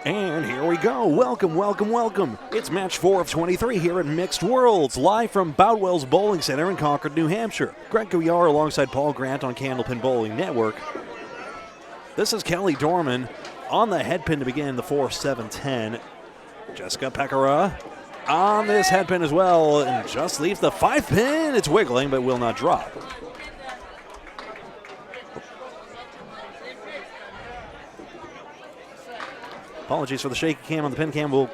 And here we go. Welcome, welcome, welcome. It's match 4 of 23 here at Mixed Worlds, live from Boutwell's Bowling Center in Concord, New Hampshire. Greg Gouillart alongside Paul Grant on Candlepin Bowling Network. This is Kelly Dorman on the headpin to begin the 4-7-10. Jessica Pecora on this headpin as well, and just leaves the 5-pin. It's wiggling, but will not drop. Apologies for the shaky cam on the pin cam. We'll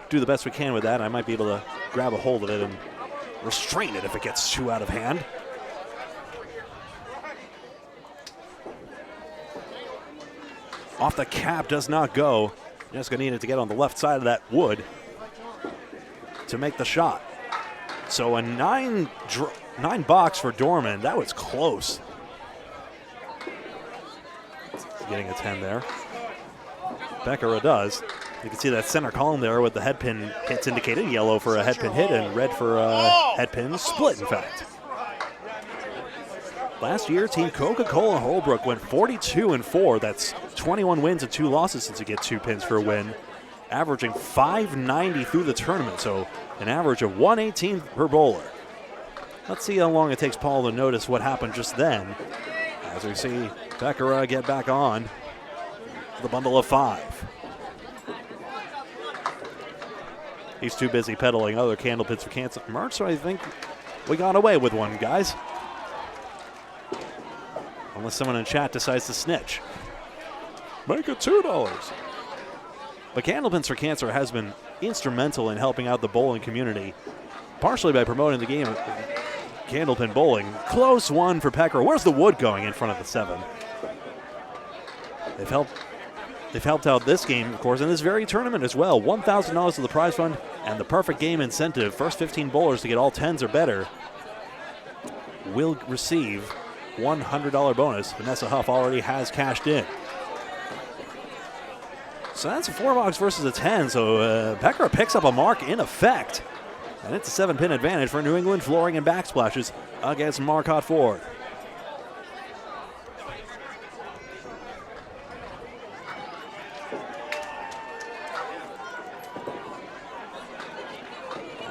do the best we can with that. I might be able to grab a hold of it and restrain it if it gets too out of hand. Off the cap, does not go. Jessica needed to get on the left side of that wood to make the shot. So a 9 box for Dorman. That was close. Getting a 10 there. Pecora does. You can see that center column there with the headpin hits indicated. Yellow for a headpin hit and red for a headpin split, in fact. Last year, Team Coca-Cola Holbrook went 42-4. That's 21 wins and 2 losses since you get 2 pins for a win, averaging 590 through the tournament, so an average of 118 per bowler. Let's see how long it takes Paul to notice what happened just then, as we see Pecora get back on the bundle of 5. He's too busy peddling other Candlepins for cancel merch, so I think we got away with one, guys. Unless someone in chat decides to snitch. Make it $2. But Candlepins for Cancer has been instrumental in helping out the bowling community, partially by promoting the game of Candlepin bowling. Close one for Pecora. Where's the wood going in front of the 7? They've helped out this game, of course, in this very tournament as well. $1,000 to the prize fund and the perfect game incentive. First 15 bowlers to get all 10s or better will receive $100 bonus. Vanessa Huff already has cashed in. So that's a 4 box versus a 10. So Pecora picks up a mark in effect. And it's a 7-pin advantage for New England Flooring and Backsplashes against Marcotte Ford.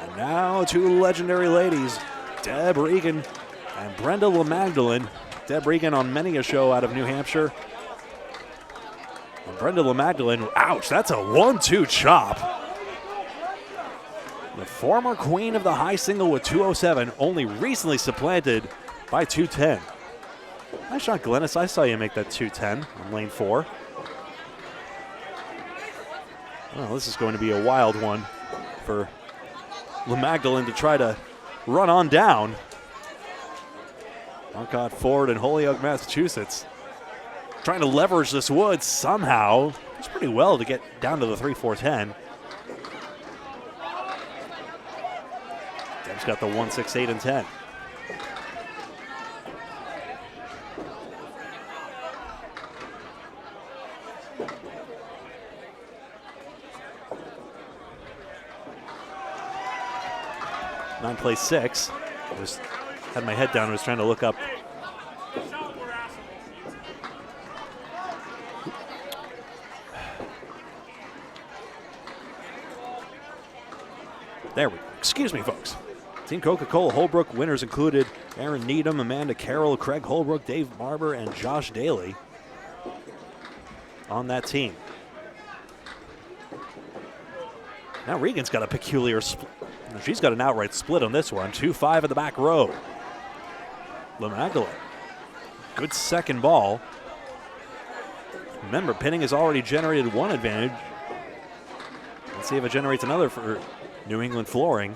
And now 2 legendary ladies, Regan and Brenda Lamagdelene. Regan on many a show out of New Hampshire. And Brenda Lamagdelene, ouch, that's a 1-2 chop. The former queen of the high single with 207, only recently supplanted by 210. Nice shot, Glennis. I saw you make that 210 on lane 4. Well, this is going to be a wild one for Lamagdelene to try to run on down. Marcotte Ford in Holyoke, Massachusetts. Trying to leverage this wood somehow. It's pretty well to get down to the 3-4-10. Deb's got the 1-6-8 and 10. Nine plays 6. Just had my head down. I was trying to look up. There we go. Excuse me, folks. Team Coca-Cola Holbrook winners included Aaron Needham, Amanda Carroll, Craig Holbrook, Dave Barber, and Josh Daly on that team. Now Regan's got a peculiar split. She's got an outright split on this one. 2-5 in the back row. Lamagdelene. Good second ball. Remember, pinning has already generated 1 advantage. Let's see if it generates another for New England Flooring.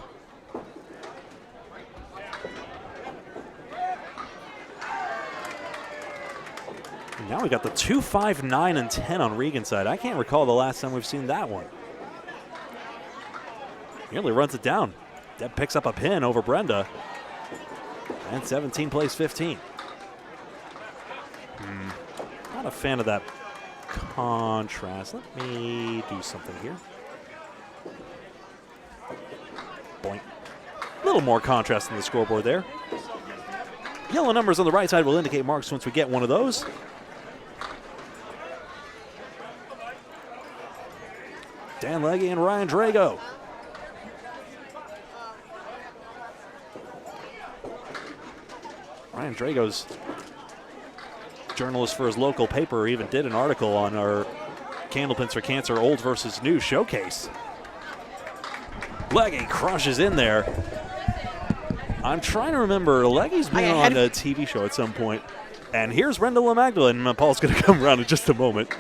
And now we got the 2-5, 9, and 10 on Regan's side. I can't recall the last time we've seen that one. Nearly runs it down. Deb picks up a pin over Brenda. And 17 plays 15. Not a fan of that contrast. Let me do something here. Boink. A little more contrast in the scoreboard there. Yellow numbers on the right side will indicate marks once we get one of those. Dan Legge and Ryan Drago. Ryan Drago's journalist for his local paper even did an article on our Candlepins for Cancer Old versus New showcase. Legge crushes in there. I'm trying to remember, Legge's been on a TV show at some point. And here's Brenda Lamagdelene. Paul's going to come around in just a moment.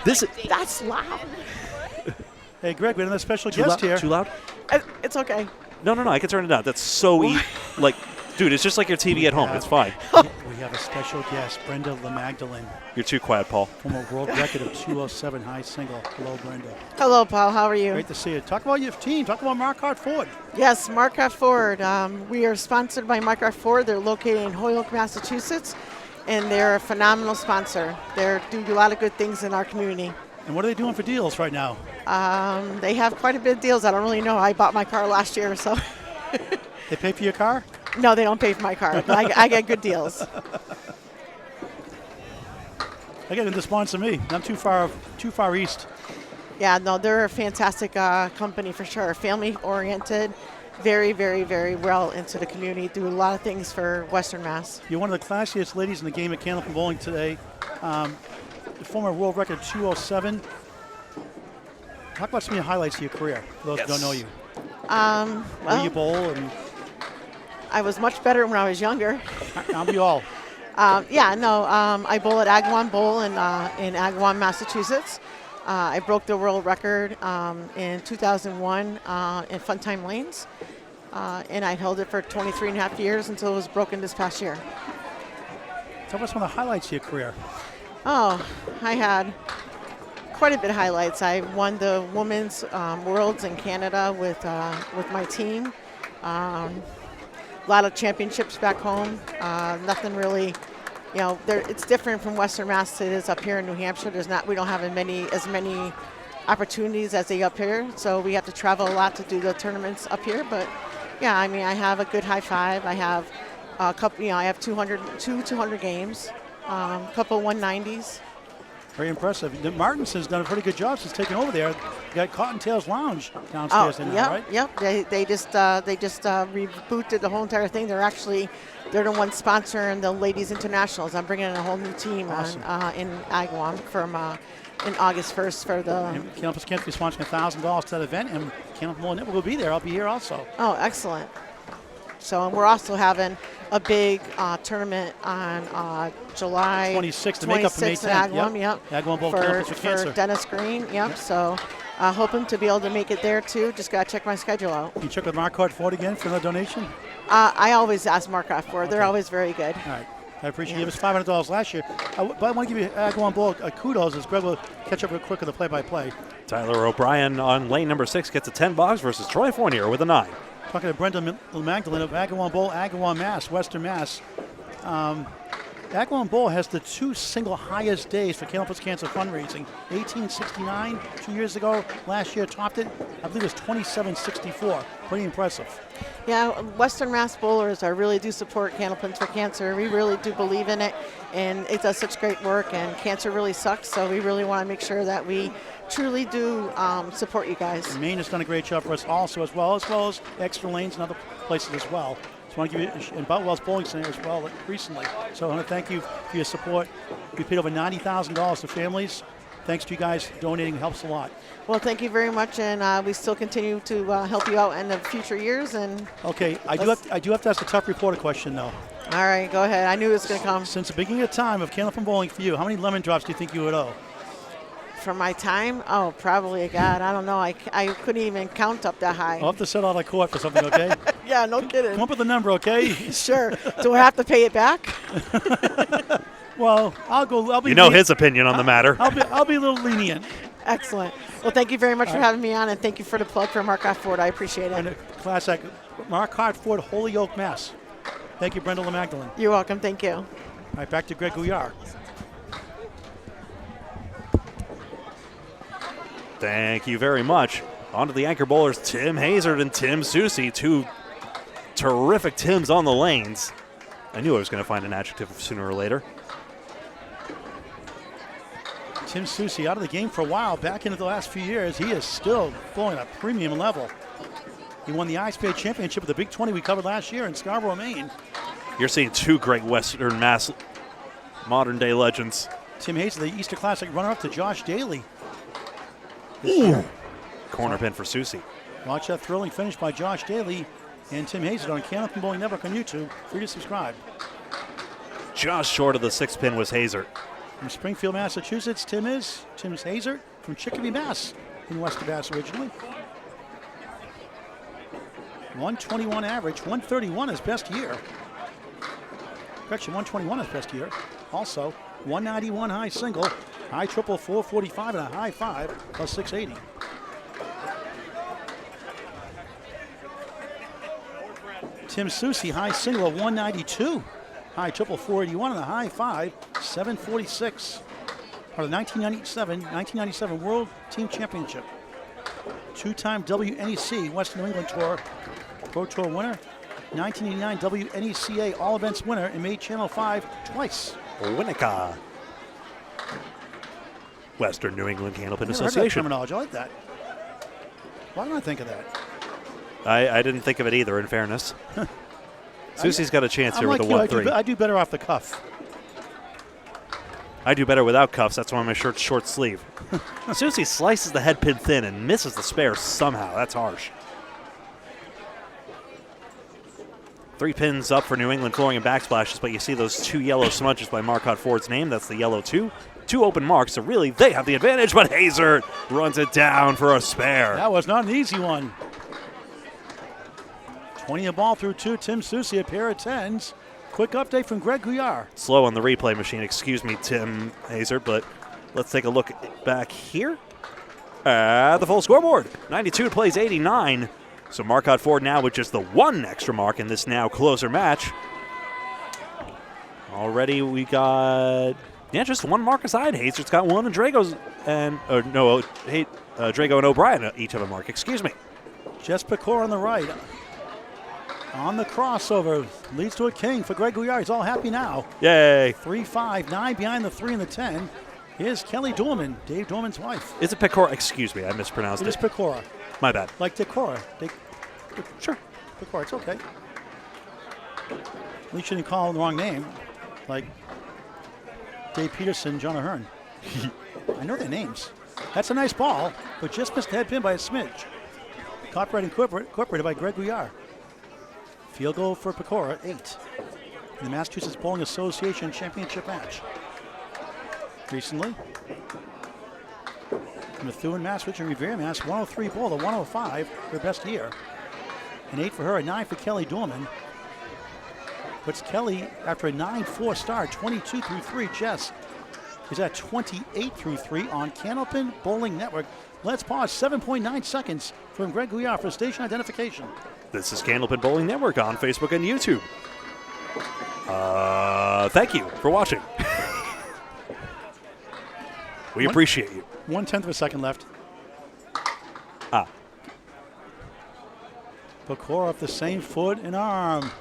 That's loud. Hey, Greg, we have a special guest here. Too loud? It's okay. No, I can turn it down. That's so like, dude, it's just like your TV at home. It's fine. We have a special guest, Brenda Lamagdelene. You're too quiet, Paul. From a world record of 207 high single. Hello, Brenda. Hello, Paul. How are you? Great to see you. Talk about your team. Talk about Marcotte Ford. Yes, Marcotte Ford. We are sponsored by Marcotte Ford. They're located in Holyoke, Massachusetts, and they're a phenomenal sponsor. They do a lot of good things in our community. And what are they doing for deals right now? They have quite a bit of deals. I don't really know. I bought my car last year, so. They pay for your car? No, they don't pay for my car. But I get good deals. I get them to sponsor me. I'm too far east. Yeah, no, they're a fantastic company for sure. Family-oriented, very, very, very well into the community. Do a lot of things for Western Mass. You're one of the classiest ladies in the game at Candlepin Bowling today. Former world record 207. Talk about some of your highlights of your career, for those who don't know you. Where you bowl and I was much better when I was younger. Aren't we all? I bowl at Agawam Bowl in Agawam, Massachusetts. I broke the world record in 2001 in Funtime Lanes, and I held it for 23 and a half years until it was broken this past year. Tell us some of the highlights of your career. Oh, I had quite a bit of highlights. I won the Women's Worlds in Canada with my team. A lot of championships back home. Nothing really, it's different from Western Mass. It is up here in New Hampshire. We don't have as many opportunities as they up here, so we have to travel a lot to do the tournaments up here. But yeah, I have a good high five. I have a couple. I have 200 games, a couple 190s. Very impressive. Martinson's done a pretty good job since taking over there. You got Cottontail's Lounge downstairs now, right? Yep. They just rebooted the whole entire thing. They're the ones sponsoring the Ladies Internationals. I'm bringing in a whole new team in Agawam from in August 1st for the. Candlepin Cancer is sponsoring $1,000 to that event, and Candlepin Bowling Network will be there. I'll be here also. Oh, excellent. So we're also having a big tournament on July 26th to make up for May 10th. Agawam, yep. Agawam Bowl Candlepin for Cancer. For Dennis Green, yep. So hoping to be able to make it there too. Just got to check my schedule out. You check with Marcotte Ford again for the donation? I always ask Marcotte Ford. They're always very good. All right. I appreciate it. It was $500 last year. But I want to give you Agawam Bowl kudos as Greg will catch up real quick with the play-by-play. Tyler O'Brien on lane number 6 gets a 10 box versus Troy Fournier with a 9. Talking to Brenda Lamagdelene of Agawam Bowl, Agawam, Mass, Western Mass. Agawam Bowl has the 2 single highest days for Candlepin Cancer fundraising. 1869 2 years ago. Last year topped it. I believe it was 2764. Pretty impressive. Yeah, Western Mass bowlers really do support Candlepin for Cancer. We really do believe in it, and it does such great work, and cancer really sucks, so we really want to make sure that we truly do support you guys. And Maine has done a great job for us also, as well as extra lanes and other places as well. So I want to give you, and Boutwell's Bowling Center as well recently. So I want to thank you for your support. We paid over $90,000 to families. Thanks to you guys donating, helps a lot. Well, thank you very much, and we still continue to help you out in the future years. And okay, I do have to ask a tough reporter question though. All right, go ahead. I knew it was going to come. Since the beginning of time of Candlepin Bowling for you, how many lemon drops do you think you would owe? For my time? Oh, probably, God, I don't know. I couldn't even count up that high. I'll have to settle out of court for something, okay? Yeah, no kidding. Come up with a number, okay? Sure. Do I have to pay it back? Well, I'll be. His opinion on the matter. I'll be a little lenient. Excellent. Well, thank you very much for having me on, and thank you for the plug for Marcotte Ford. I appreciate it. And a classic Marcotte Ford, Holyoke, Mass. Thank you, Brenda Lamagdelene. You're welcome. Thank you. All right, back to Greg Gouillart. Thank you very much. On to the anchor bowlers, Tim Haesaert and Tim Soucy, 2 terrific Tims on the lanes. I knew I was going to find an adjective sooner or later. Tim Soucy out of the game for a while. Back into the last few years, he is still going at a premium level. He won the Ice Bay Championship with the Big 20 we covered last year in Scarborough, Maine. You're seeing two great Western Mass modern-day legends. Tim Haesaert, the Easter Classic runner-up to Josh Daly. Corner pin for Soucy. Watch that thrilling finish by Josh Daly and Tim Haesaert on Candlepin Bowling Network on YouTube. Free to subscribe. Just short of the 6th pin was Haesaert. From Springfield, Massachusetts, Tim Haesaert from Chicopee, Mass. In Western Mass originally. 121 average, 131 his best year. Correction, 121 his best year. Also, 191 high single, high triple 445, and a high 5 plus 680. Tim Soucy, high single of 192, high triple 481, and a high 5, 746. Part of the 1997 World Team Championship. Two-time WNEC Western New England Tour Pro Tour winner, 1989 WNECA All Events winner, and made Channel 5 twice. Winnica. Western New England Candlepin Association. Association. Terminology, I like that. Why didn't I think of that? I didn't think of it either, in fairness. Soucy's got a chance here with the 1-3. I do better off the cuff. I do better without cuffs. That's why my shirt's short sleeve. Soucy slices the head pin thin and misses the spare somehow. That's harsh. 3 pins up for New England flooring and backsplashes, but you see those 2 yellow smudges by Marcotte Ford's name. That's the yellow 2. 2 open marks, so really they have the advantage, but Haesaert runs it down for a spare. That was not an easy one. 20 a ball through 2. Tim Soucy, a pair of 10s. Quick update from Greg Gouillart. Slow on the replay machine. Excuse me, Tim Haesaert, but let's take a look back here at the full scoreboard. 92 plays 89. So Marcotte Ford now with just the 1 extra mark in this now closer match. Already we got, just 1 mark aside. Haesaert's got 1 and Drago's, and, Drago and O'Brien each have a mark. Excuse me. Just Pecora on the right. On the crossover, leads to a king for Greg Gouillart. He's all happy now. Yay. 3-5, 9 behind the 3 and the 10. Here's Kelly Dorman, Dave Dorman's wife. Is it Pecora? Excuse me, I mispronounced it. It is Pecora. My bad. Like Decora. Sure. Pecora, it's okay. At least you didn't call him the wrong name. Like Dave Peterson, John Ahern. I know their names. That's a nice ball, but just missed the head pin by a smidge. Copyright incorporated by Greg Gouillart. Field goal for Pecora, 8. In the Massachusetts Bowling Association Championship match. Recently, Methuen, Mass, Richard Revere, Mass, 103 ball to 105, her best year. An 8 for her, a 9 for Kelly Dorman. Puts Kelly, after a 9-4 start, 22 through 3. Jess is at 28 through 3 on Candlepin Bowling Network. Let's pause 7.9 seconds from Greg Gouillart for station identification. This is Candlepin Bowling Network on Facebook and YouTube. Thank you for watching. We appreciate you. 1/10 of a second left. Pecora up the same foot and arm.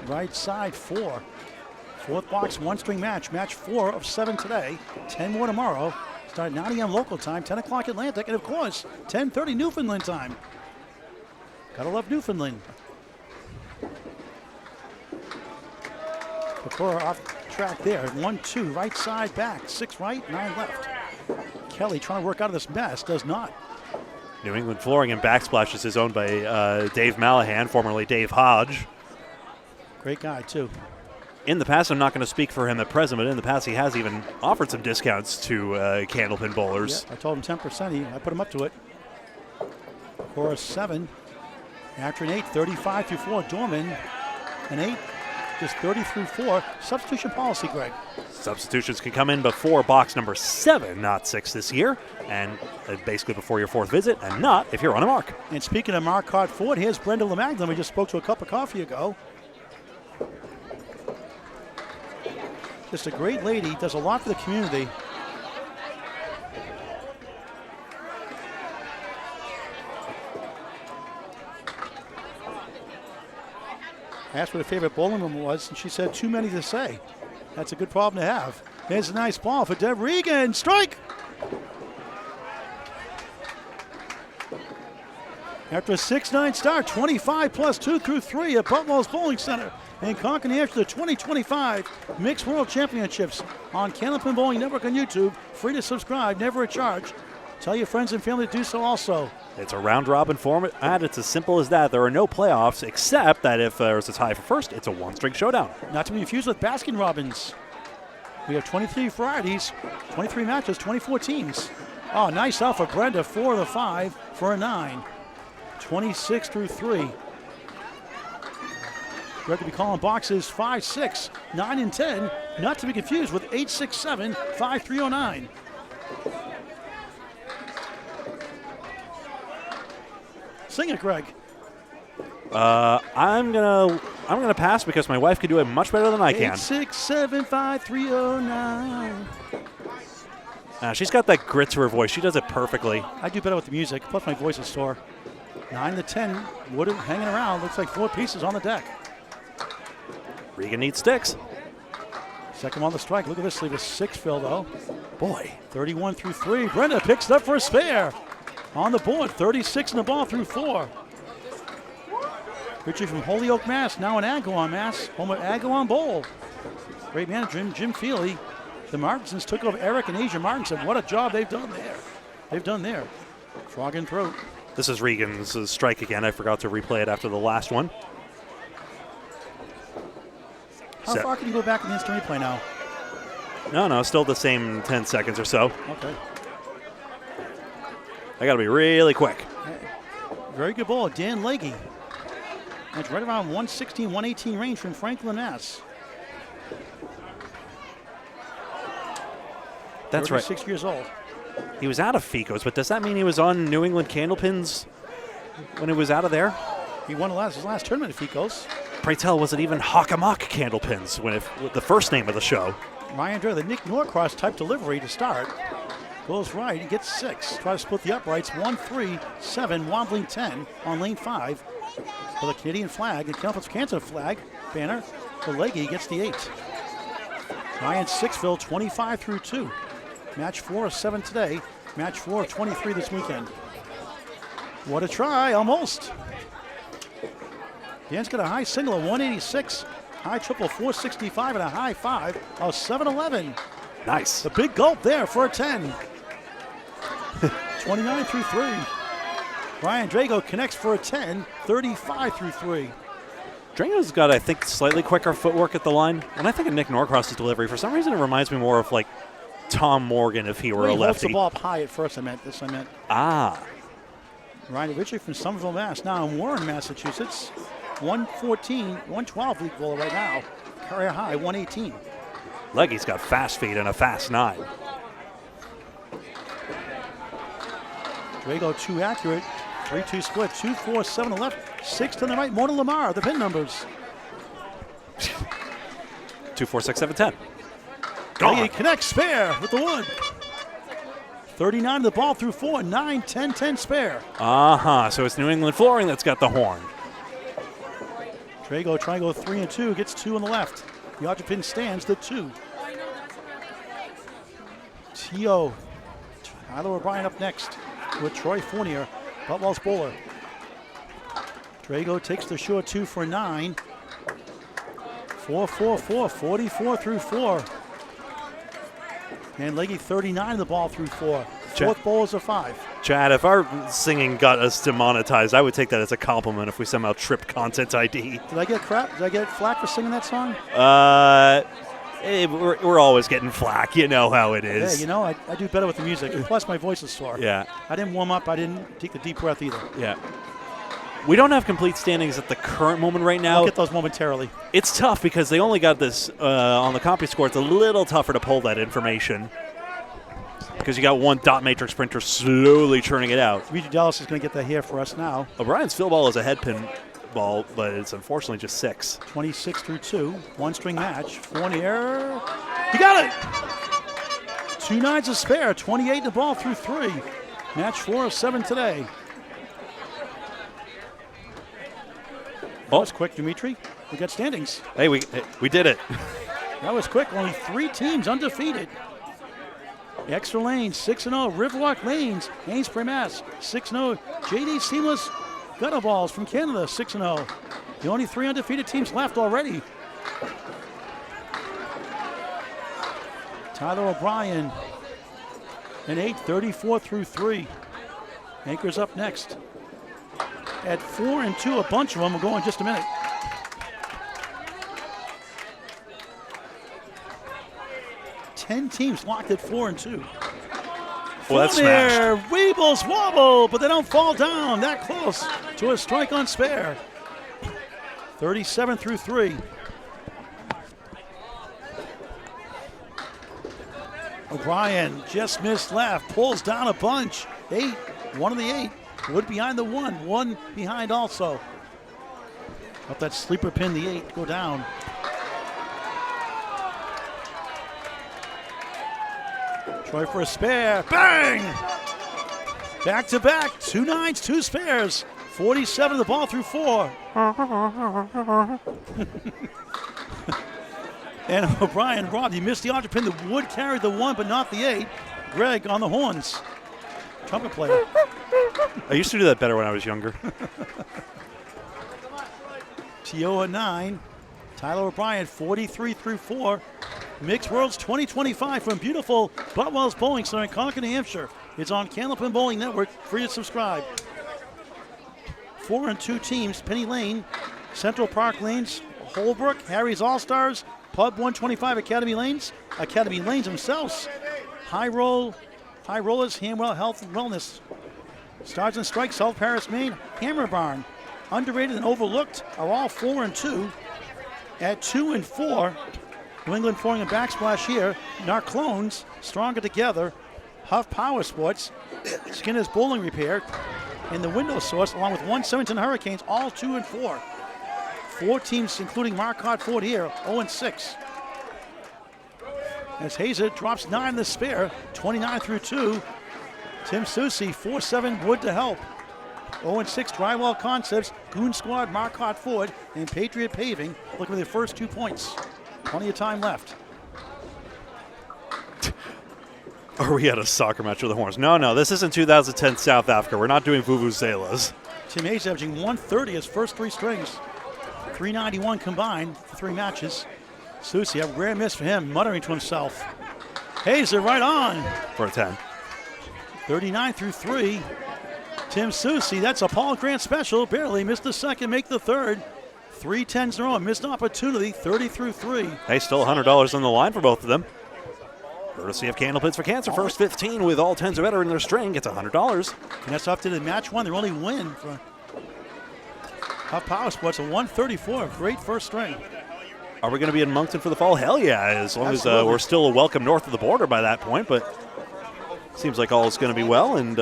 Right side 4. 4th box, 1-string match. Match 4 of 7 today. 10 more tomorrow. Start 9 a.m. local time, 10 o'clock Atlantic, and of course, 10:30 Newfoundland time. Gotta love Newfoundland. Pecora off track there. 1-2, right side back. 6 right, 9 left. Kelly trying to work out of this mess, does not. New England Flooring and Backsplashes is owned by Dave Malahan, formerly Dave Hodge. Great guy, too. In the past, I'm not going to speak for him at present, but in the past he has even offered some discounts to Candlepin bowlers. Yeah, I told him 10%. I put him up to it. Pecora 7. After an 8, 35 through 4. Dorman, an 8, just 30 through 4. Substitution policy, Greg. Substitutions can come in before box number 7, not 6 this year, and basically before your 4th visit, and not if you're on a mark. And speaking of Marcotte Ford, here's Brenda Lamagdelene. We just spoke to a cup of coffee ago. Just a great lady, does a lot for the community. I asked what her favorite bowling room was, and she said too many to say. That's a good problem to have. There's a nice ball for Deb Regan. Strike! After a 6-9 start, 25 plus 2 through 3 at Boutwell's Bowling Center in Concord, New Hampshire, the 2025 Mixed World Championships on Candlepin Bowling Network on YouTube. Free to subscribe, never a charge. Tell your friends and family to do so also. It's a round-robin format. It's as simple as that. There are no playoffs, except that if there's a tie for first, it's a one-string showdown. Not to be confused with Baskin-Robbins. We have 23 varieties, 23 matches, 24 teams. Oh, nice out for Brenda, 4 of the 5 for a 9. 26 through 3. Greg will be calling boxes 5, 6, 9, and 10. Not to be confused with 8, 6, 7, 5, 3, 0, 9. Sing it, Greg. I'm gonna pass because my wife can do it much better than I can. 8, 6, 7, 5, 3, 0, 9. She's got that grit to her voice. She does it perfectly. I do better with the music, plus my voice is sore. 9 to 10, Wood hanging around. Looks like 4 pieces on the deck. Regan needs sticks. Second on the strike. Look at this, leave a 6 fill though. Boy. 31 through 3. Brenda picks it up for a spare. On the board, 36 in the ball through 4. Richard from Holyoke, Mass. Now in Agawam, Mass. Home of Agawam Bowl. Great manager, Jim Feely. The Martinsons took over Eric and Asia Martinson. What a job they've done there. Frog in throat. This is Regan's strike again. I forgot to replay it after the last one. How far can you go back in the instant replay now? No, still the same 10 seconds or so. Okay. I got to be really quick. Very good ball, Dan Legge. That's right around 116, 118 range from Franklin, Mass. That's right. 36 years old. He was out of Ficos, but does that mean he was on New England Candlepins when he was out of there? He won his last tournament at Ficos. Pray tell, was it even Hockamock Candlepins with the first name of the show? Ryan Dre, the Nick Norcross type delivery to start. Goes right, he gets 6. Try to split the uprights. 1, 3, 7, wobbling 10 on lane 5. For the Canadian flag, the Candlepin's Cancer flag banner. For Legge gets the 8. Ryan 6-fill, 25 through 2. Match 4 of 7 today. Match 4 of 23 this weekend. What a try, almost. Dan's got a high single of 186, high triple 465, and a high 5 of 711. Nice. A big gulp there for a 10. 29 through 3. Ryan Drago connects for a 10, 35 through 3. Drago's got, I think, slightly quicker footwork at the line. When I think of Nick Norcross's delivery, for some reason it reminds me more of like Tom Morgan if he were a lefty. He holds the ball up high at first, I meant. Ah. Ryan Richard from Somerville, Mass. Now in Warren, Massachusetts. 114, 112 league bowler right now. Career high, 118. Legge's got fast feet and a fast 9. Drago too accurate. 3-2 split. 2, 4, 7 to left. 6 to the right. Mona Lamar, the pin numbers. 2, 4, 6, 7, 10. Legge connects spare with the wood. 39 to the ball through 4. 9, 10, 10 spare. So it's New England Flooring that's got the horn. Drago trying to go 3 and 2, gets 2 on the left. The Odger pin stands to 2. T.O. Tyler O'Brien up next with Troy Fournier, Boutwell's bowler. Drago takes the short 2 for 9. 4, 4, 4, 44 through 4. And Legge 39 in the ball through 4. Fourth bowl is a 5. Chad, if our singing got us demonetized, I would take that as a compliment if we somehow tripped content ID. Did I get crap? Did I get flack for singing that song? We're always getting flack. You know how it is. Yeah, you know, I do better with the music. Plus, my voice is sore. Yeah. I didn't warm up. I didn't take a deep breath either. Yeah. We don't have complete standings at the current moment right now. I'll get those momentarily. It's tough because they only got this on the CompuScore. It's a little tougher to pull that information because you got one dot matrix printer slowly churning it out. Reggie Dallas is going to get that here for us now. O'Brien's field ball is a head pin ball, but it's unfortunately just 6. 26 through 2. One string match. Fournier. He got it! 2 9s to spare. 28 in the ball through 3. Match 4 of 7 today. That was quick, Dimitri. We got standings. Hey, we did it. That was quick. Only 3 teams undefeated. Extra Lanes, 6-0. Riverwalk Lanes, Amesbury, Mass, 6-0. JD Seamless, Gunner Balls from Canada, 6-0. The only 3 undefeated teams left already. Tyler O'Brien, an 8, 34 through 3. Anchor's up next. At 4 and 2, a bunch of them will go in just a minute. Ten teams locked at 4 and 2. Well, that's smashed. Weebles wobble, but they don't fall down that close to a strike on spare. 37 through 3. O'Brien just missed left, pulls down a bunch. 8, 1 of the 8. Wood behind the 1, 1 behind also. Up that sleeper pin, the 8, go down. Troy for a spare, bang! Back to back, 2 9s, 2 spares. 47 the ball through 4. And O'Brien robbed, he missed the object pin. The Wood carried the 1, but not the 8. Greg on the horns. Trumpet player. I used to do that better when I was younger. Tioa 9. Tyler O'Brien 43 through 4. Mixed Worlds 2025 from beautiful Boutwell's Bowling Center in Concord, New Hampshire. It's on Candlepin Bowling Network. Free to subscribe. 4 and 2 teams. Penny Lane, Central Park Lanes, Holbrook, Harry's All-Stars, Pub 125 Academy Lanes themselves. High Rollers, Hamwell Health and Wellness. Stars and Strikes, South Paris, Maine, Hammer Barn. Underrated and overlooked are all 4 and 2. At 2 and 4, New England Flooring and Backsplash here. Narclones, Stronger Together. Huff Power Sports, Skinner's Bowling Repair, and the Window Source, along with 117 Hurricanes, all 2 and 4. 4 teams, including Marcotte Fournier, 0 and 6. As Haesaert drops 9 in the spare, 29 through 2. Tim Soucy, 4-7 Wood to help. 0 and 6 Drywall Concepts, Goon Squad, Marcotte Ford, and Patriot Paving looking for their first 2 points. Plenty of time left. Are we at a soccer match with the horns? No, this isn't 2010 South Africa. We're not doing vuvuzelas. Tim Hayes averaging 130 his first 3 strings. 391 combined for 3 matches. Soucy, a rare miss for him, muttering to himself. Haesaert right on. For a 10. 39 through 3. Tim Soucy, that's a Paul Grant special. Barely missed the second, make the third. 3 10s in a row, missed opportunity, 30 through 3. Hey, still $100 on the line for both of them. Courtesy of Candlepins for Cancer. First 15 with all 10s or better in their string gets $100. And that's up to the match 1, their only win for Huff Power Sports, a 134, great first string. Are we going to be in Moncton for the fall? Hell yeah, as long as we're still welcome north of the border by that point, but seems like all is going to be well, and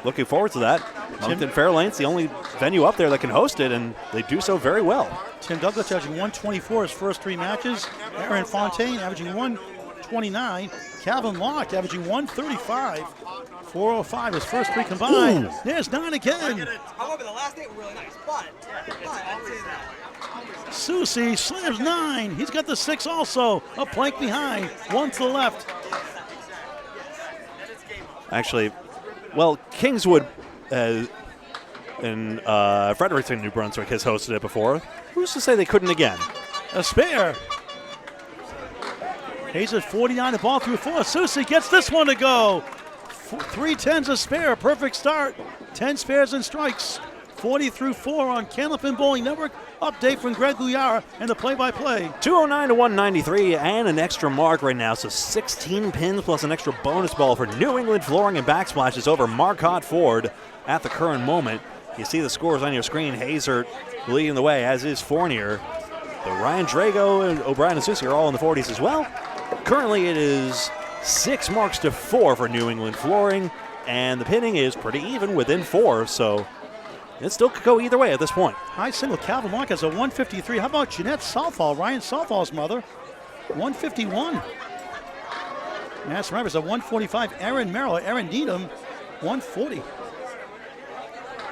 looking forward to that. Moncton Fairlane's the only venue up there that can host it, and they do so very well. Tim Douglas averaging 124 his first 3 matches. Aaron Fontaine averaging 129. Calvin Locke averaging 135. 405 his first 3 combined. Ooh. There's 9 again. However, the last 8 were really nice, but I'd say that. Soucy slams 9. He's got the 6 also. A plank behind. 1 to the left. Actually, well, Kingswood in Fredericton, New Brunswick has hosted it before. Who's to say they couldn't again? A spare. Haesaert 49, the ball through 4. Soucy gets this one to go. 3 10s a spare, perfect start. 10 spares and strikes. 40 through 4 on Candlepin Bowling Network. Update from Greg Gouillart and the play-by-play. 209 to 193 and an extra mark right now. So 16 pins plus an extra bonus ball for New England Flooring and Backsplashes over Marcotte Ford at the current moment. You see the scores on your screen. Haesaert leading the way, as is Fournier. But Ryan Drago and O'Brien and Soucy are all in the 40s as well. Currently it is 6 marks to 4 for New England Flooring, and the pinning is pretty even within 4, so it still could go either way at this point. High single, Calvin Locke has a 153. How about Jeanette Southall, Ryan Southall's mother? 151. Mass Rivers a 145. Aaron Merrill, Aaron Needham, 140.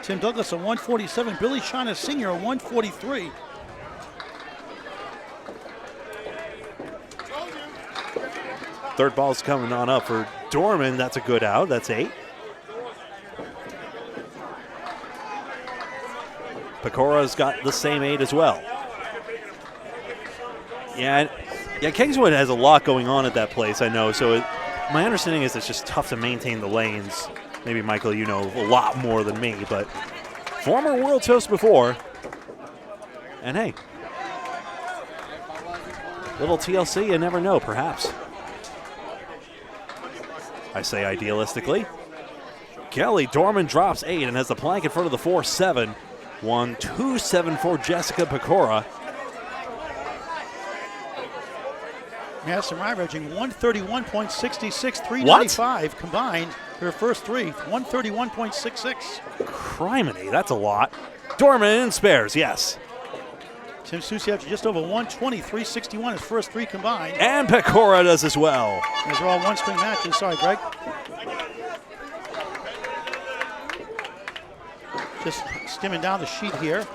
Tim Douglas a 147. Billy Shauna Sr. a 143. Third ball's coming on up for Dorman. That's a good out. That's 8. Pecora's got the same 8 as well. Yeah, Kingswood has a lot going on at that place, I know. So my understanding is it's just tough to maintain the lanes. Maybe, Michael, you know a lot more than me, but former world toast before. And hey, little TLC, you never know, perhaps. I say idealistically. Kelly Dorman drops 8 and has the plank in front of the 4-7. 1-2-7 for Jessica Pecora. Madison averaging 131.66, 395 combined for her first 3. 131.66. Criminy, that's a lot. Dorman spares, yes. Tim Soucy after just over 120, 361 his first 3 combined. And Pecora does as well. These are all one-string matches. Sorry, Greg. Just skimming down the sheet here.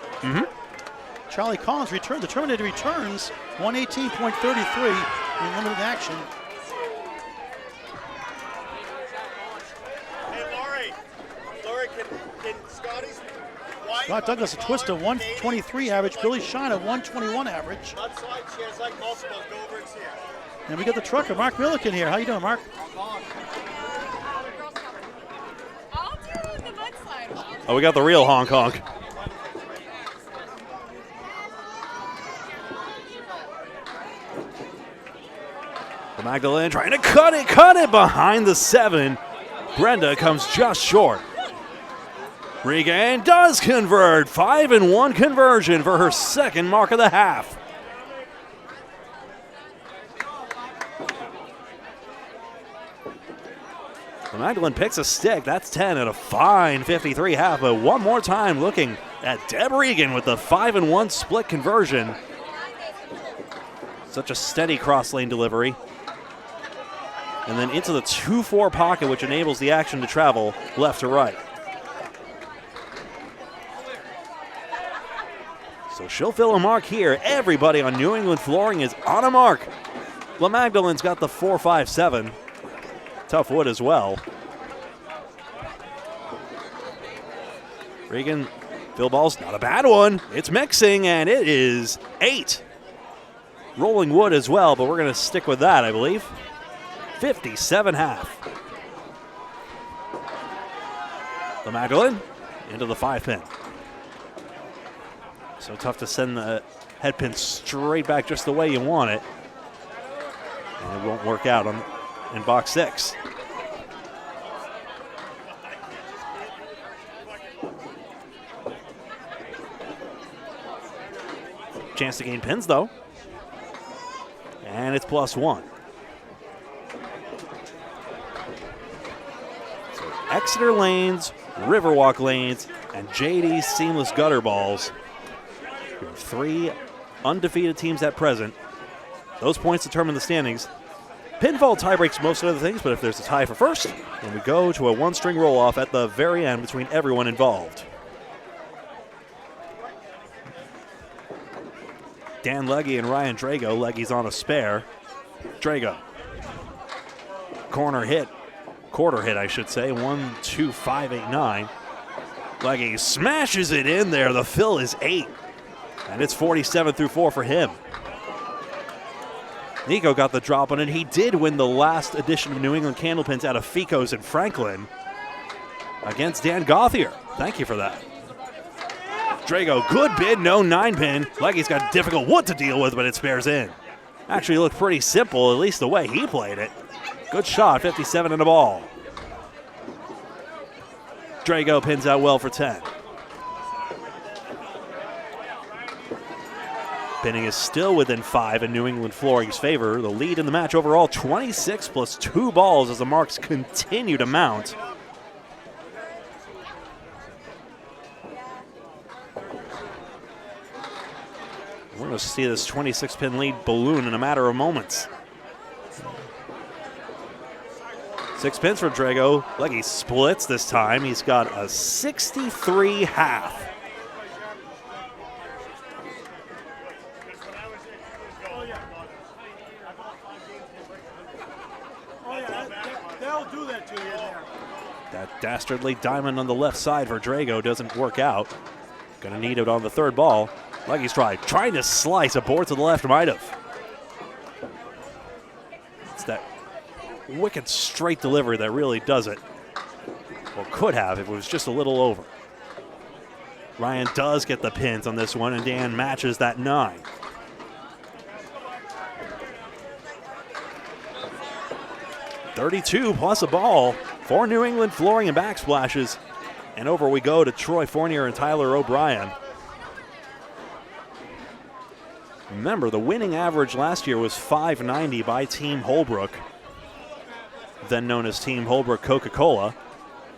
Charlie Collins returned. The Terminator returns 118.33 in limited action. Hey, Laurie, can Scotty's wife? Scott Douglas a twist of 123 average. Billy Shine a 121 average. Outside, she has like multiple. Go over and see her. And we got the trucker, Mark Milliken here. How you doing, Mark? I'll do the mudslide. Oh, we got the real honk honk. Lamagdelene trying to cut it behind the 7. Brenda comes just short. Regan does convert. 5-1 conversion for her second mark of the half. Lamagdelene picks a stick. That's 10 at a fine 53 half. But one more time looking at Deb Regan with the 5-1 split conversion. Such a steady cross lane delivery. And then into the 2-4 pocket, which enables the action to travel left to right. So she'll fill a mark here. Everybody on New England flooring is on a mark. Lamagdalene's got the 4-5-7. Tough wood as well. Regan, fill ball's not a bad one. It's mixing, and it is 8. Rolling wood as well, but we're going to stick with that, I believe. 57 half. Lamagdelene into the 5-pin. So tough to send the head pin straight back just the way you want it. And it won't work out in box 6. Chance to gain pins though. And it's +1. So Exeter lanes, Riverwalk lanes, and JD's seamless gutter balls. 3 undefeated teams at present. Those points determine the standings. Pinfall tie breaks most of the things, but if there's a tie for first, then we go to a one-string roll-off at the very end between everyone involved. Dan Legge and Ryan Drago. Legge's on a spare. Drago. Quarter hit, I should say. 1-2-5-8-9. Legge smashes it in there. The fill is 8. And it's 47-4 for him. Nico got the drop on it. He did win the last edition of New England Candlepins out of Fico's in Franklin against Dan Gauthier. Thank you for that. Drago, good bid, no 9-pin. Legge's got difficult wood to deal with, but it spares in. Actually looked pretty simple, at least the way he played it. Good shot, 57 in the ball. Drago pins out well for 10. Pinning is still within 5 in New England Flooring's favor. The lead in the match overall, 26 plus 2 balls as the marks continue to mount. We're going to see this 26-pin lead balloon in a matter of moments. 6 pins for Drago. Legge splits this time. He's got a 63 half. They'll do that to you there. That dastardly diamond on the left side for Drago doesn't work out. Gonna need it on the third ball. Legge's trying to slice a board to the left, might have. It's that wicked straight delivery that really does it. Well, could have if it was just a little over. Ryan does get the pins on this one, and Dan matches that 9. $32 plus a ball for New England flooring and backsplashes. And over we go to Troy Fournier and Tyler O'Brien. Remember, the winning average last year was .590 by Team Holbrook, then known as Team Holbrook Coca-Cola.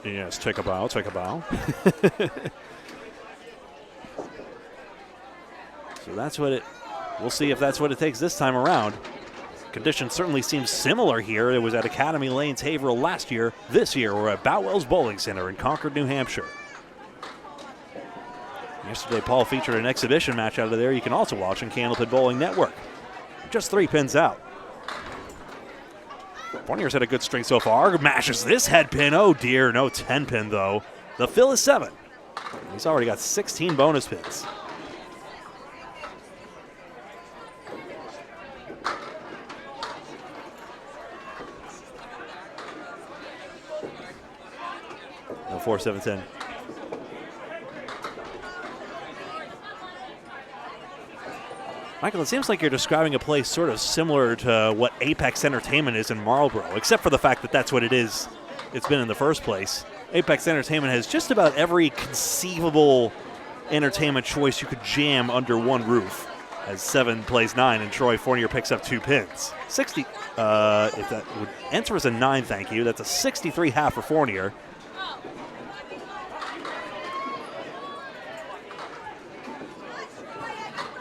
Yes, take a bow, take a bow. So that's what we'll see if that's what it takes this time around. Conditions certainly seem similar here. It was at Academy Lanes Haverhill last year. This year, we're at Boutwell's Bowling Center in Concord, New Hampshire. Yesterday, Paul featured an exhibition match out of there you can also watch on Candlepin Bowling Network. Just 3 pins out. Fournier's had a good string so far. Mashes this head pin. Oh dear, no 10 pin though. The fill is 7. He's already got 16 bonus pins. No 4, 7, 10. Michael, it seems like you're describing a place sort of similar to what Apex Entertainment is in Marlboro, except for the fact that that's what it is. It's been in the first place. Apex Entertainment has just about every conceivable entertainment choice you could jam under one roof. As 7 plays 9 and Troy Fournier picks up 2 pins. 60, if that would enter as a 9, thank you. That's a 63 half for Fournier.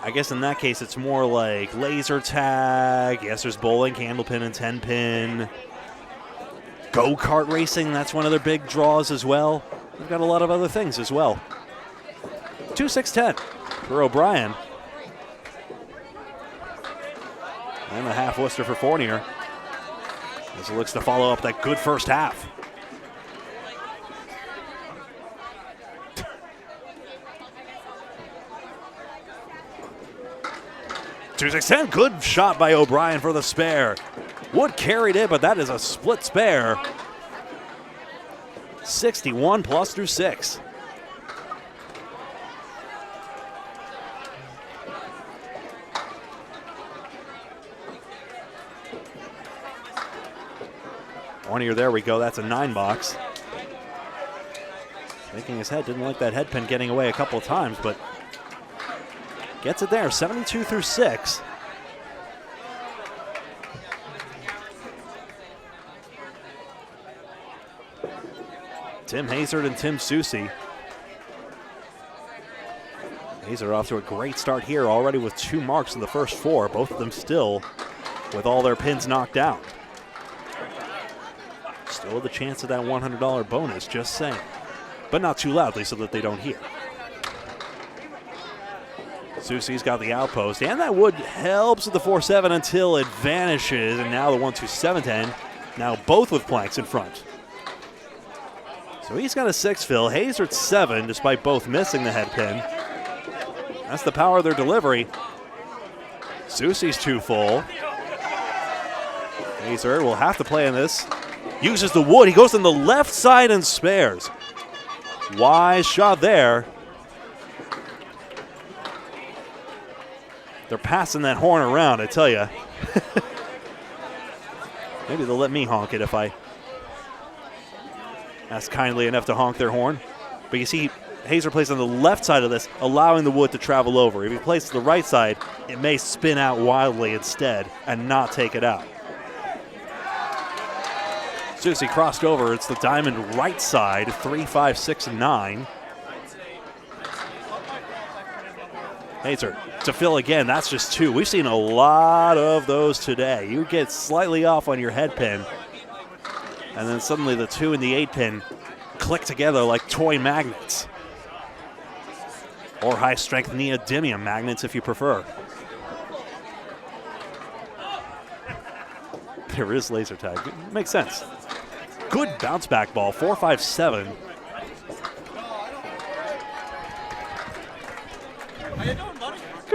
I guess in that case, it's more like laser tag. Yes, there's bowling, candlepin, and 10-pin. Go-kart racing, that's one of their big draws as well. They've got a lot of other things as well. 2, 6, 10 for O'Brien. And the half Worcester for Fournier. As he looks to follow up that good first half. Two, 6, 10. Good shot by O'Brien for the spare. Wood carried it, but that is a split spare. 61 plus through 6. Fournier, there we go. That's a 9 box. Shaking his head, didn't like that head pin getting away a couple of times, but gets it there, 72 through 6. Tim Haesaert and Tim Soucy. Haesaert off to a great start here, already with 2 marks in the first 4, both of them still with all their pins knocked down. Still with a chance of that $100 bonus, just saying. But not too loudly so that they don't hear. Soucy's got the outpost, and that wood helps with the 4-7 until it vanishes, and now the 1-2, 7-10. Now both with planks in front. So he's got a 6 fill. Haesaert 7, despite both missing the head pin. That's the power of their delivery. Soucy's 2 full. Haesaert will have to play in this. Uses the wood. He goes on the left side and spares. Wise shot there. They're passing that horn around, I tell you. Maybe they'll let me honk it if I ask kindly enough to honk their horn. But you see, Haesaert plays on the left side of this, allowing the wood to travel over. If he plays to the right side, it may spin out wildly instead and not take it out. Soucy crossed over. It's the diamond right side, 3, 5, 6, and 9. Haesaert to fill again. That's just 2. We've seen a lot of those today. You get slightly off on your head pin, and then suddenly the 2 and the 8 pin click together like toy magnets. Or high-strength neodymium magnets if you prefer. There is laser tag. It makes sense. Good bounce back ball, 4, 5, 7.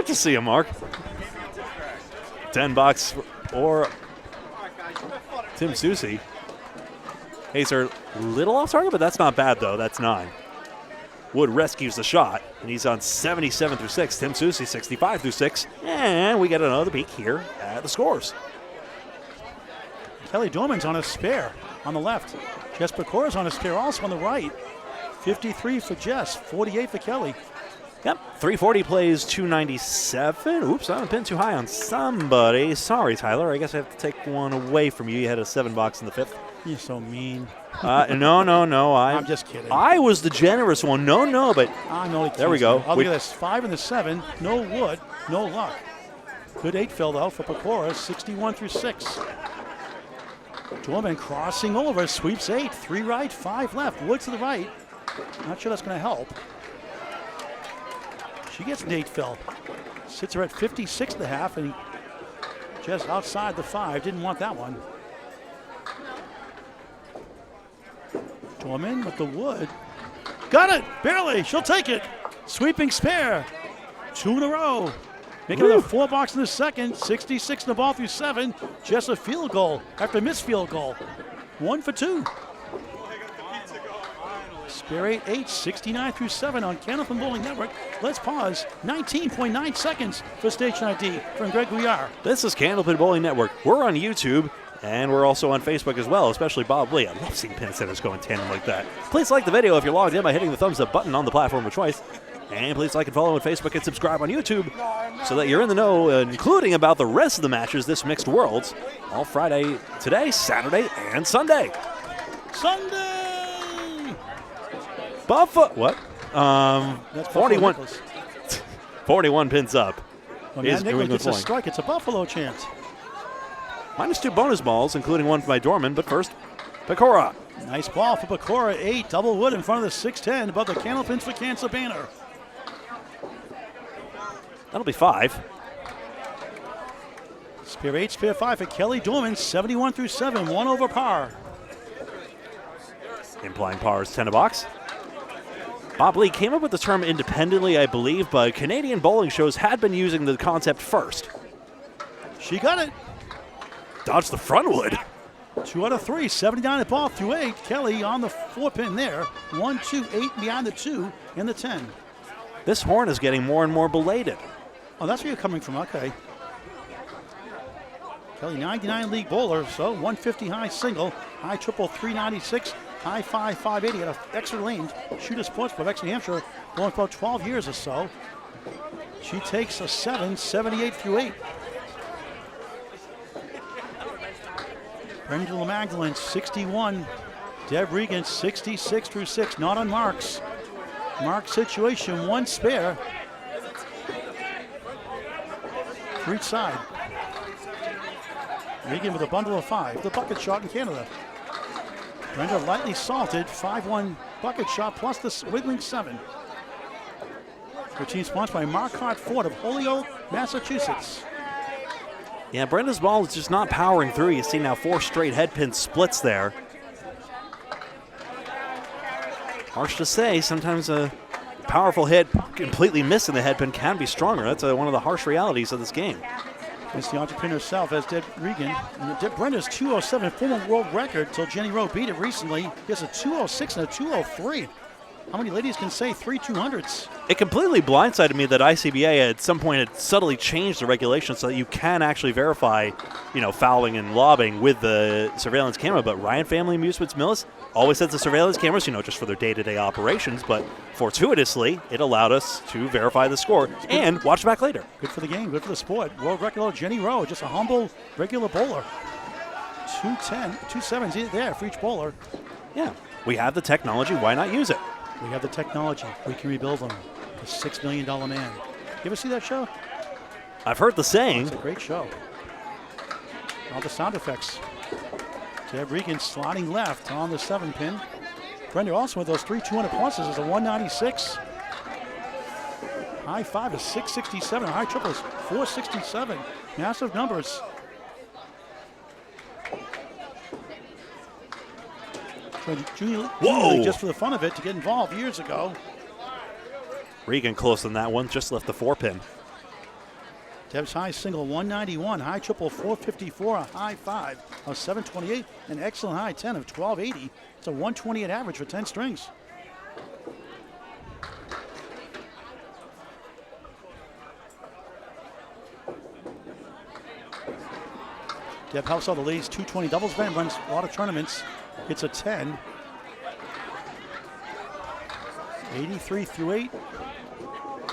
Good to see you, Mark. $10 or Tim Soucy. Haesaert little off target, but that's not bad, though. That's 9. Wood rescues the shot, and he's on 77 through 6. Tim Soucy 65 through 6. And we get another peek here at the scores. Kelly Dorman's on a spare on the left. Jess Pecora's on a spare also on the right. 53 for Jess, 48 for Kelly. Yep, 340 plays 297. Oops, I'm pinned too high on somebody. Sorry, Tyler. I guess I have to take one away from you. You had a $7 in the 5th. You're so mean. No. I'm just kidding. I was the generous one. No, but I'm only there we go. Oh, look at this. 5 and the 7. No wood, no luck. Good 8 fill, though, for Pecora, 61 through 6. Dorman crossing over, sweeps 8. 3 right, 5 left. Wood to the right. Not sure that's going to help. She gets an 8 fill. Sits her at 56 and a half, and just outside the 5. Didn't want that one. Dorman with the wood. Got it! Barely! She'll take it! Sweeping spare. 2 in a row. Making another $4 in the second. 66 in the ball through 7. Just a field goal after a missed field goal. 1 for 2. Spare 8, 69 through 7 on Candlepin Bowling Network. Let's pause. 19.9 seconds for station ID from Greg Gouillart. This is Candlepin Bowling Network. We're on YouTube. And we're also on Facebook as well, especially Bob Lee. I love seeing pin setters go in tandem like that. Please like the video if you're logged in by hitting the thumbs up button on the platform of choice. And please like and follow on Facebook and subscribe on YouTube so that you're in the know, including about the rest of the matches this Mixed Worlds. All Friday, today, Saturday, and Sunday. Sunday! What? That's 41. 41 pins up. When Matt Nichols gets a strike, it's a Buffalo chant. -2 bonus balls, including one by Dorman, but first, Pecora. Nice ball for Pecora, 8, double wood in front of the 610 above the Candlepins for Cancer banner. That'll be 5. Spare 8, spare 5 for Kelly Dorman, 71 through 7, 1 over par. Implying par is 10 a box. Bob Lee came up with the term independently, I believe, but Canadian bowling shows had been using the concept first. She got it. Dodged the front wood. 2 out of 3, 79 at ball through 8. Kelly on the 4 pin there. 1, 2, 8 behind the 2 and the 10. This horn is getting more and more belated. Oh, that's where you're coming from. Okay. Kelly, 99 league bowler, so 150 high single, high triple 396, high 580 at an extra lane. Shooter Sports Club, ex New Hampshire, bowling for 12 years or so. She takes a 7, 78 through 8. Brenda Lamagdelene, 61. Deb Regan, 66 through 6. Not on marks. Mark situation, 1 spare. For each side. Regan with a bundle of 5. The bucket shot in Canada. Brenda lightly salted. 5-1 bucket shot plus the wiggling 7. Her team sponsored by Marcotte Ford of Holyoke, Massachusetts. Yeah, Brenda's ball is just not powering through. You see now 4 straight headpin splits there. Harsh to say, sometimes a powerful hit completely missing the headpin can be stronger. That's one of the harsh realities of this game. It's the entrepreneur herself, as did Regan. Brenda's 207, former world record till Jenny Rowe beat it recently. He has a 206 and a 203. How many ladies can say 3 200s? It completely blindsided me that ICBA at some point had subtly changed the regulations so that you can actually verify, fouling and lobbing with the surveillance camera. But Ryan Family Amusements Millis always sets the surveillance cameras, just for their day-to-day operations. But fortuitously, it allowed us to verify the score and watch back later. Good for the game, good for the sport. World record Jenny Rowe, just a humble, regular bowler. 210, 270s there for each bowler. Yeah, we have the technology. Why not use it? We have the technology. We can rebuild them. The $6 million man. You ever see that show? I've heard the saying. It's a great show. All the sound effects. Deb Regan sliding left on the 7 pin. Brenda also with those 3 200 pluses is a 196. High 5 is 667. High triples 467. Massive numbers. Junior League just for the fun of it to get involved years ago. Regan close on that one, just left the 4 pin. Deb's high single 191, high triple 454, a high 5 of 728, an excellent high 10 of 1280. It's a 128 average for 10 strings. Deb helps out the ladies 220 doubles band, runs a lot of tournaments. It's a 10. 83 through 8.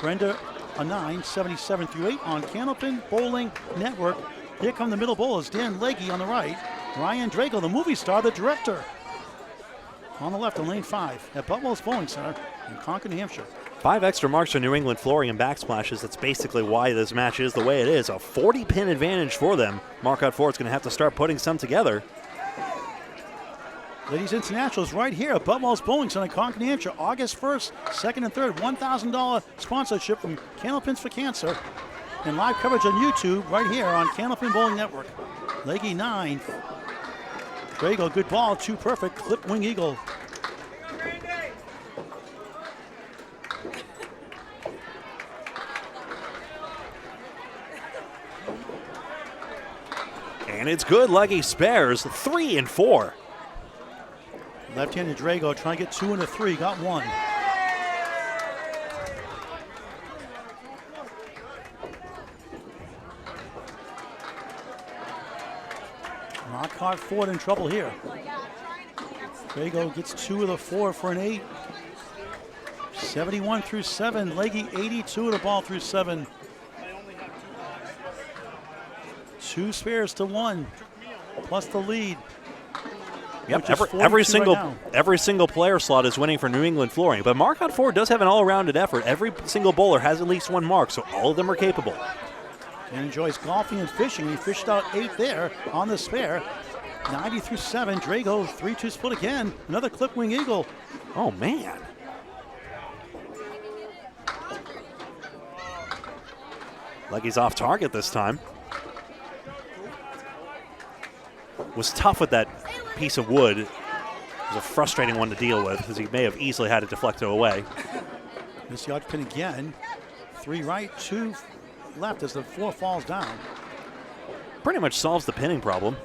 Brenda a 9, 77 through 8 on Candlepin Bowling Network. Here come the middle bowlers. Dan Legge on the right. Ryan Drago, the movie star, the director, on the left in lane 5 at Boutwell's Bowling Center in Concord, New Hampshire. 5 extra marks for New England Flooring and backsplashes. That's basically why this match is the way it is. A 40-pin advantage for them. Marcotte Ford's going to have to start putting some together. Ladies Internationals right here at Boutwell's Bowling Center in Concord, New Hampshire, August 1st, 2nd and 3rd, $1,000 sponsorship from Candlepins for Cancer. And live coverage on YouTube right here on Candlepin Bowling Network. Legge 9. Drago, good ball, 2 perfect, clip wing eagle. And it's good. Legge spares 3 and 4. Left-handed Drago trying to get 2 and a 3, got 1. Marcotte Ford in trouble here. Drago gets 2 of the 4 for an 8. 71 through 7. Legge 82 of the ball through 7. 2 spares to 1, plus the lead. Yep, every single player slot is winning for New England Flooring, but Marcotte Ford does have an all-rounded effort. Every single bowler has at least 1 mark, so all of them are capable. And enjoys golfing and fishing. He fished out 8 there on the spare. 90 through 7. Drago 3-2 split again. Another clip wing eagle. Oh man. Legge's off target this time. Was tough with that piece of wood. It was a frustrating one to deal with because he may have easily had to deflect it away. Miss the pin again. 3 right, 2 left as the 4 falls down. Pretty much solves the pinning problem.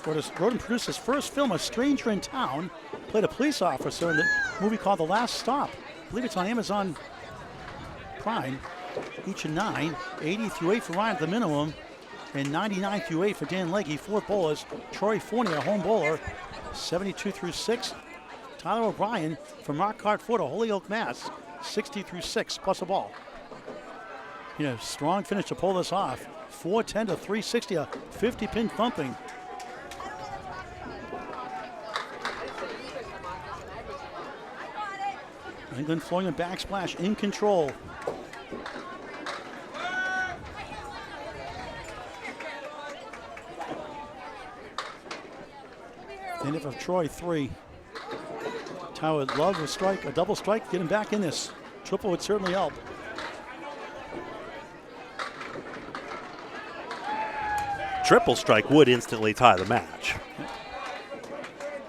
Roden produced his first film, A Stranger in Town. Played a police officer in the movie called The Last Stop. I believe it's on Amazon Prime. Each a 9. 80 through 8 for Ryan at the minimum. And 99 through 8 for Dan Legge. 4th bowlers. Troy Fournier, home bowler. 72 through 6. Tyler O'Brien from Marcotte Ford, Holyoke, Mass. 60 through 6 plus a ball. You know, strong finish to pull this off. 410 to 360, a 50-pin thumping. England flowing a backsplash in control. End of Troy 3. Tyler would love a strike, a double strike, get him back in this. Triple would certainly help. Triple strike would instantly tie the match.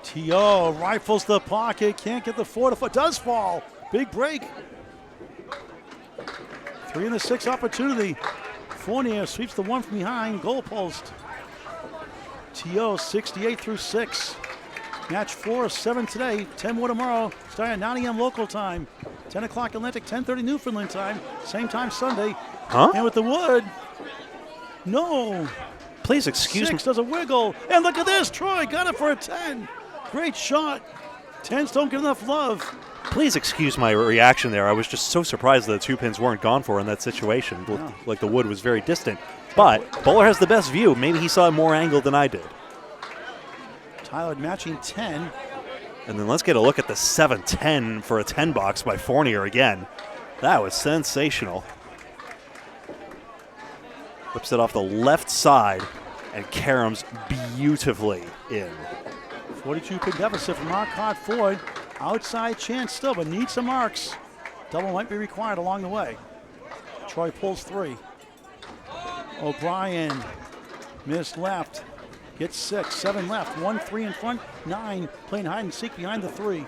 T.O. rifles the pocket, can't get the 4 to does fall. Big break. 3 and a 6 opportunity. Fournier sweeps the 1 from behind, goal post. T.O. 68 through 6. Match 4 of 7 today, 10 more tomorrow. Starting at 9 a.m. local time. 10 o'clock Atlantic, 10:30 Newfoundland time. Same time Sunday. Huh? And with the wood, no. Please excuse 6 me. does a wiggle. And look at this, Troy got it for a 10. Great shot. 10s don't get enough love. Please excuse my reaction there. I was just so surprised that the 2 pins weren't gone for in that situation. Yeah. Like the wood was very distant. But bowler has the best view. Maybe he saw more angle than I did. Tyler matching 10. And then let's get a look at the 7-10 for a 10 box by Fournier again. That was sensational. Whips it off the left side and caroms beautifully in. 42-pin deficit from Marcotte Ford. Outside chance still, but needs some marks. Double might be required along the way. Troy pulls 3. O'Brien missed left. Gets 6, 7 left, 1, 3 in front, 9 playing hide and seek behind the 3.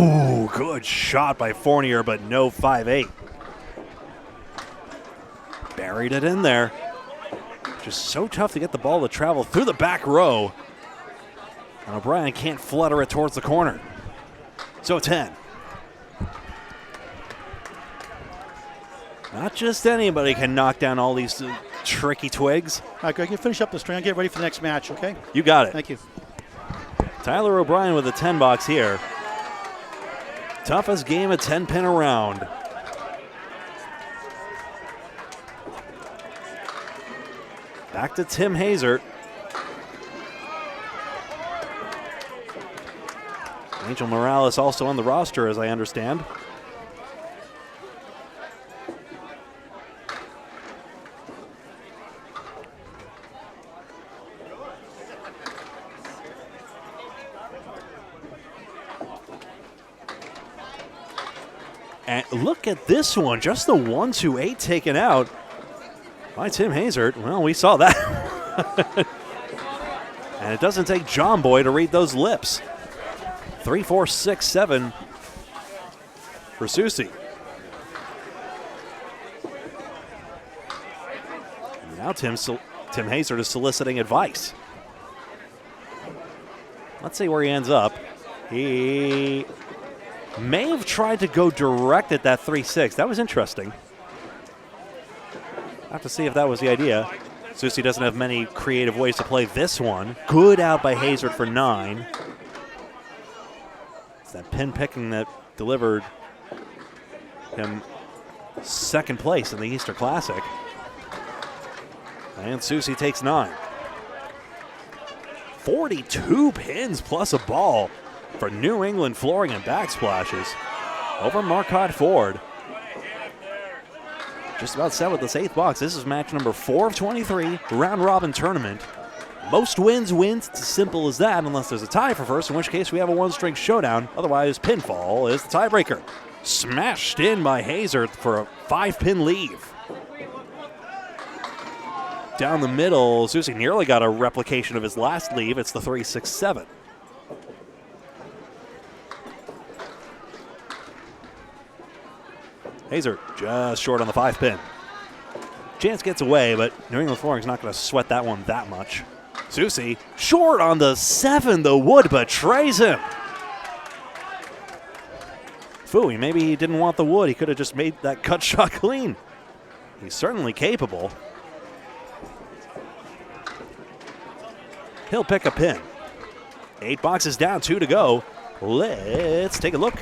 Oh, good shot by Fournier, but no 5-8. Buried it in there. Just so tough to get the ball to travel through the back row. And O'Brien can't flutter it towards the corner. So 10. Not just anybody can knock down all these tricky twigs. All right, Greg, you finish up the string. I'll get ready for the next match, okay? You got it. Thank you. Tyler O'Brien with a 10 box here. Toughest game of 10-pin around. Back to Tim Haesaert. Angel Morales also on the roster, as I understand. And look at this one, just the 1-2-8 taken out by Tim Haesaert. Well, we saw that. And it doesn't take John Boy to read those lips. 3-4-6-7 for Soucy. Now Tim Haesaert is soliciting advice. Let's see where he ends up. He may have tried to go direct at that 3-6. That was interesting. I have to see if that was the idea. Soucy doesn't have many creative ways to play this one. Good out by Haesaert for 9. It's that pin picking that delivered him second place in the Easter Classic. And Soucy takes 9. 42 pins plus a ball for New England Flooring and Backsplashes over Marcotte Ford. Just about set with this 8th box. This is match number 4 of 23, round robin tournament. Most wins wins. It's as simple as that, unless there's a tie for first, in which case we have a one-string showdown. Otherwise, pinfall is the tiebreaker. Smashed in by Haesaert for a 5-pin leave. Down the middle, Soucy nearly got a replication of his last leave. It's the 3-6-7. Haesaert just short on the 5-pin. Chance gets away, but New England Flooring's not going to sweat that one that much. Soucy short on the 7. The wood betrays him. Phooey, maybe he didn't want the wood. He could have just made that cut shot clean. He's certainly capable. He'll pick a pin. 8 boxes down, 2 to go. Let's take a look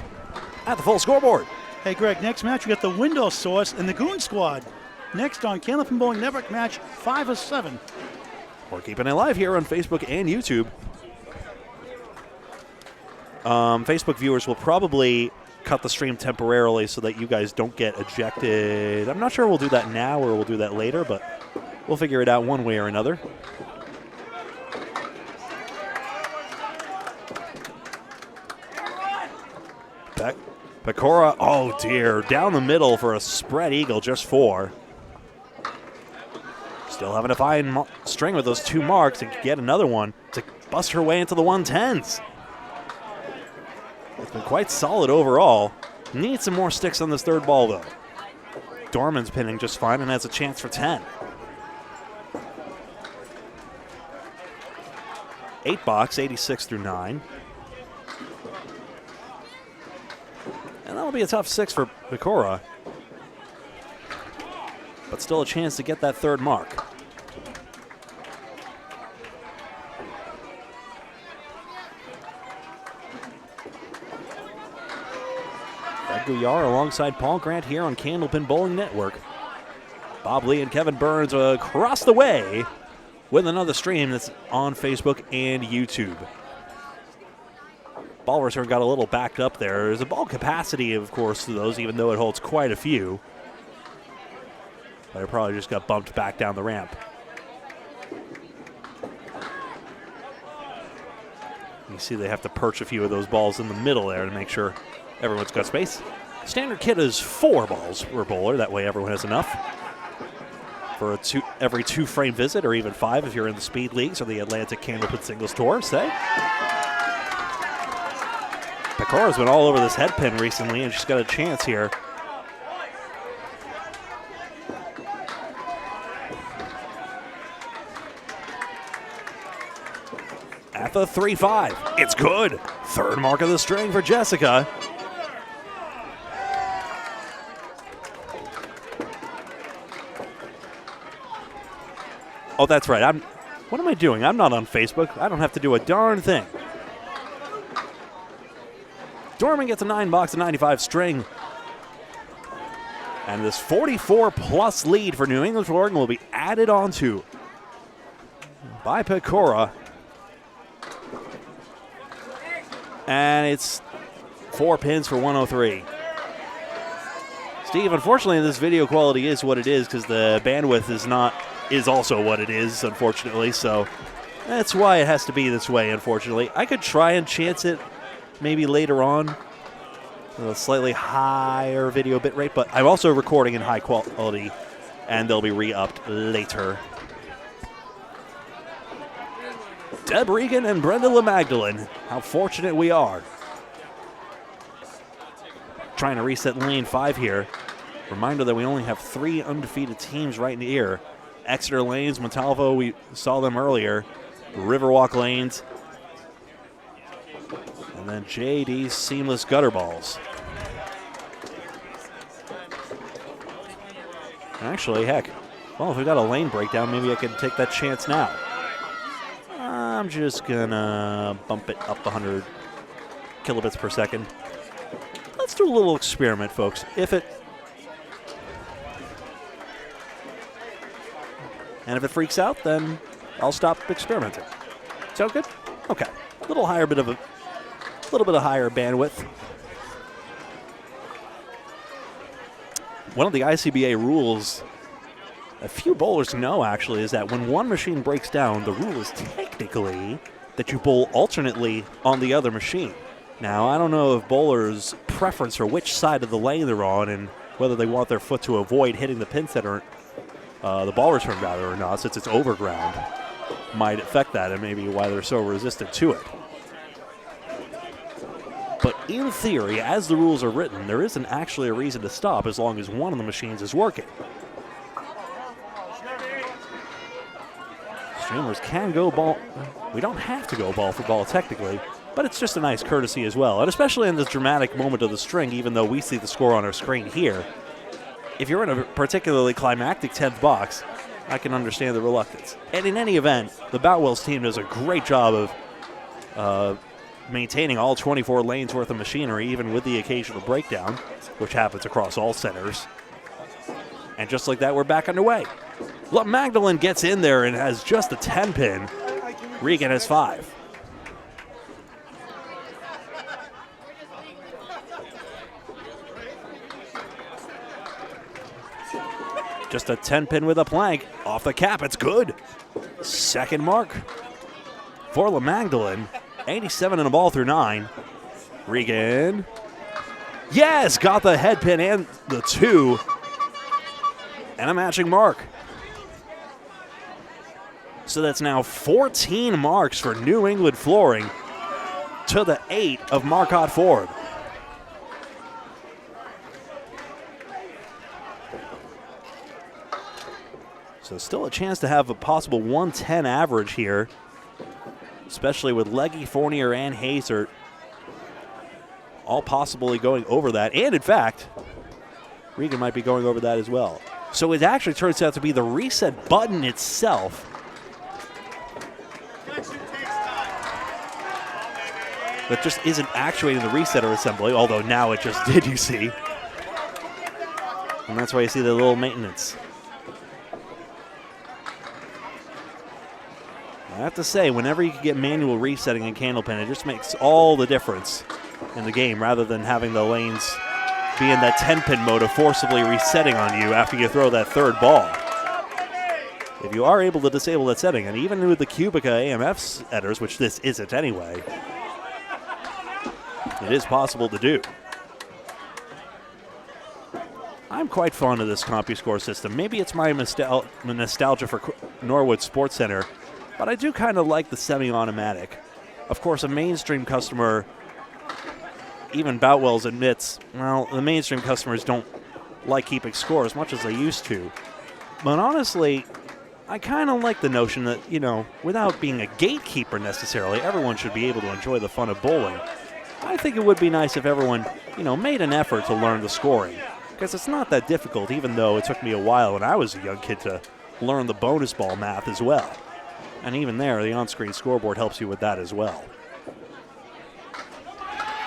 at the full scoreboard. Hey, Greg, next match we got the Window Source and the Goon Squad. Next on Candlepin Bowling Network, match 5 of 7. We're keeping it live here on Facebook and YouTube. Facebook viewers will probably cut the stream temporarily so that you guys don't get ejected. I'm not sure we'll do that now or we'll do that later, but we'll figure it out one way or another. Pecora, oh dear, down the middle for a spread eagle, just 4. Still having a fine string with those 2 marks and get another one to bust her way into the 110s. It's been quite solid overall. Needs some more sticks on this 3rd ball, though. Dorman's pinning just fine and has a chance for 10. 8 box, 86 through 9. And that'll be a tough 6 for Pecora. But still a chance to get that 3rd mark. Gouillart alongside Paul Grant here on Candlepin Bowling Network. Bob Lee and Kevin Burns across the way with another stream that's on Facebook and YouTube. Ball return got a little backed up there. There's a ball capacity, of course, to those, even though it holds quite a few. But it probably just got bumped back down the ramp. You see they have to perch a few of those balls in the middle there to make sure everyone's got space. Standard kit is 4 balls per bowler. That way everyone has enough for every 2 frame visit, or even 5 if you're in the Speed Leagues or the Atlantic Candlepin Singles Tour, say. Pecora's been all over this head pin recently, and she's got a chance here. At the 3-5, it's good. Third mark of the string for Jessica. Oh, that's right. What am I doing? I'm not on Facebook. I don't have to do a darn thing. Dorman gets a 9-box and 95 string. And this 44-plus lead for New England Flooring will be added onto by Pecora. And it's 4 pins for 103. Steve, unfortunately, this video quality is what it is because the bandwidth is also what it is, unfortunately. So that's why it has to be this way, unfortunately. I could try and chance it maybe later on with a slightly higher video bitrate, but I'm also recording in high quality, and they'll be re-upped later. Deb Regan and Brenda Lamagdelene. How fortunate we are. Trying to reset lane 5 here. Reminder that we only have 3 undefeated teams right in here. Exeter lanes, Montalvo, we saw them earlier. Riverwalk lanes. And then JD's seamless gutter balls. Actually, heck, well, if we got a lane breakdown, maybe I can take that chance now. I'm just gonna bump it up 100 kilobits per second. Let's do a little experiment, folks. If it freaks out, then I'll stop experimenting. Sound good? Okay. A little bit of higher bandwidth. One of the ICBA rules a few bowlers know, actually, is that when one machine breaks down, the rule is technically that you bowl alternately on the other machine. Now, I don't know if bowlers' preference for which side of the lane they're on and whether they want their foot to avoid hitting the pin center, the ball return rather or not, since it's overground, might affect that and maybe why they're so resistant to it. But in theory, as the rules are written, there isn't actually a reason to stop as long as one of the machines is working. Streamers can go ball. We don't have to go ball for ball technically, but it's just a nice courtesy as well. And especially in this dramatic moment of the string, even though we see the score on our screen here, if you're in a particularly climactic 10th box, I can understand the reluctance. And in any event, the Boutwell's team does a great job of maintaining all 24 lanes worth of machinery, even with the occasional breakdown, which happens across all centers. And just like that, we're back underway. Lamagdelene gets in there and has just a 10-pin. Regan has 5. Just a 10-pin with a plank. Off the cap, it's good. Second mark for Lamagdelene. 87 in a ball through 9. Regan. Yes, got the head pin and the 2. And a matching mark. So that's now 14 marks for New England Flooring to the 8 of Marcotte Ford. So still a chance to have a possible 110 average here, especially with Legge, Fournier, and Haesaert all possibly going over that. And in fact, Regan might be going over that as well. So it actually turns out to be the reset button itself that just isn't actuating the resetter assembly, although now it just did, you see. And that's why you see the little maintenance. I have to say, whenever you can get manual resetting in Candlepin, it just makes all the difference in the game, rather than having the lanes be in that 10-pin mode of forcibly resetting on you after you throw that third ball. If you are able to disable that setting, and even with the Cubica AMF setters, which this isn't anyway, it is possible to do. I'm quite fond of this CompuScore system. Maybe it's my nostalgia for Norwood Sports Center, but I do kind of like the semi-automatic. Of course, a mainstream customer even Boutwell's admits, well, the mainstream customers don't like keeping score as much as they used to. But honestly, I kind of like the notion that, you know, without being a gatekeeper necessarily, everyone should be able to enjoy the fun of bowling. I think it would be nice if everyone, you know, made an effort to learn the scoring. Because it's not that difficult, even though it took me a while when I was a young kid to learn the bonus ball math as well. And even there, the on-screen scoreboard helps you with that as well.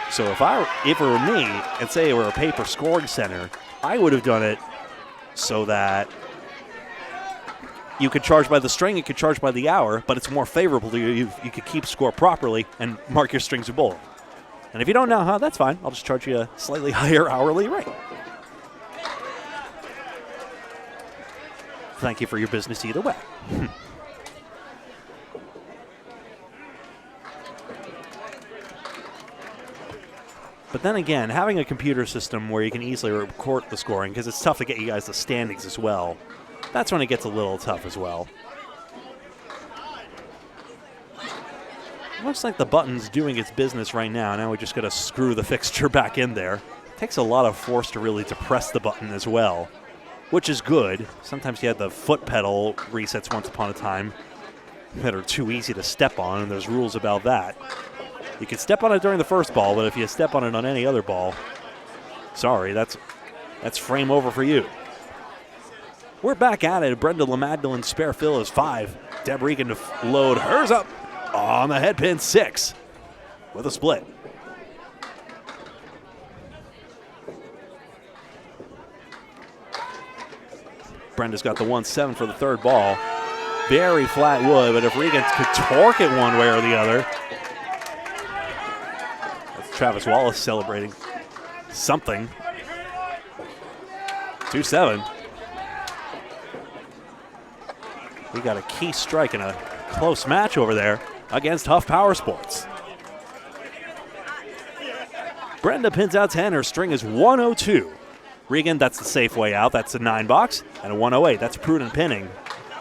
So if it were me, and say it were a paper scoring center, I would have done it so that you could charge by the string, you could charge by the hour, but it's more favorable to you. You could keep score properly and mark your strings of bowling. And if you don't know how, that's fine. I'll just charge you a slightly higher hourly rate. Thank you for your business either way. But then again, having a computer system where you can easily record the scoring, because it's tough to get you guys the standings as well, that's when it gets a little tough as well. Looks like the button's doing its business right now. Now we just got to screw the fixture back in there. Takes a lot of force to really depress the button as well, which is good. Sometimes you had the foot pedal resets once upon a time that are too easy to step on, and there's rules about that. You can step on it during the first ball, but if you step on it on any other ball, sorry, that's frame over for you. We're back at it. Brenda Lamagdelene spare fill is 5. Deb Regan to load hers up on the head pin 6 with a split. Brenda's got the 1-7 for the third ball. Very flat wood, but if Regan could torque it one way or the other. That's Travis Wallace celebrating something. 2-7. We got a key strike in a close match over there against Huff Power Sports. Brenda pins out 10. Her string is 102. Regan, that's the safe way out. That's a 9 box. And a 108. That's prudent pinning.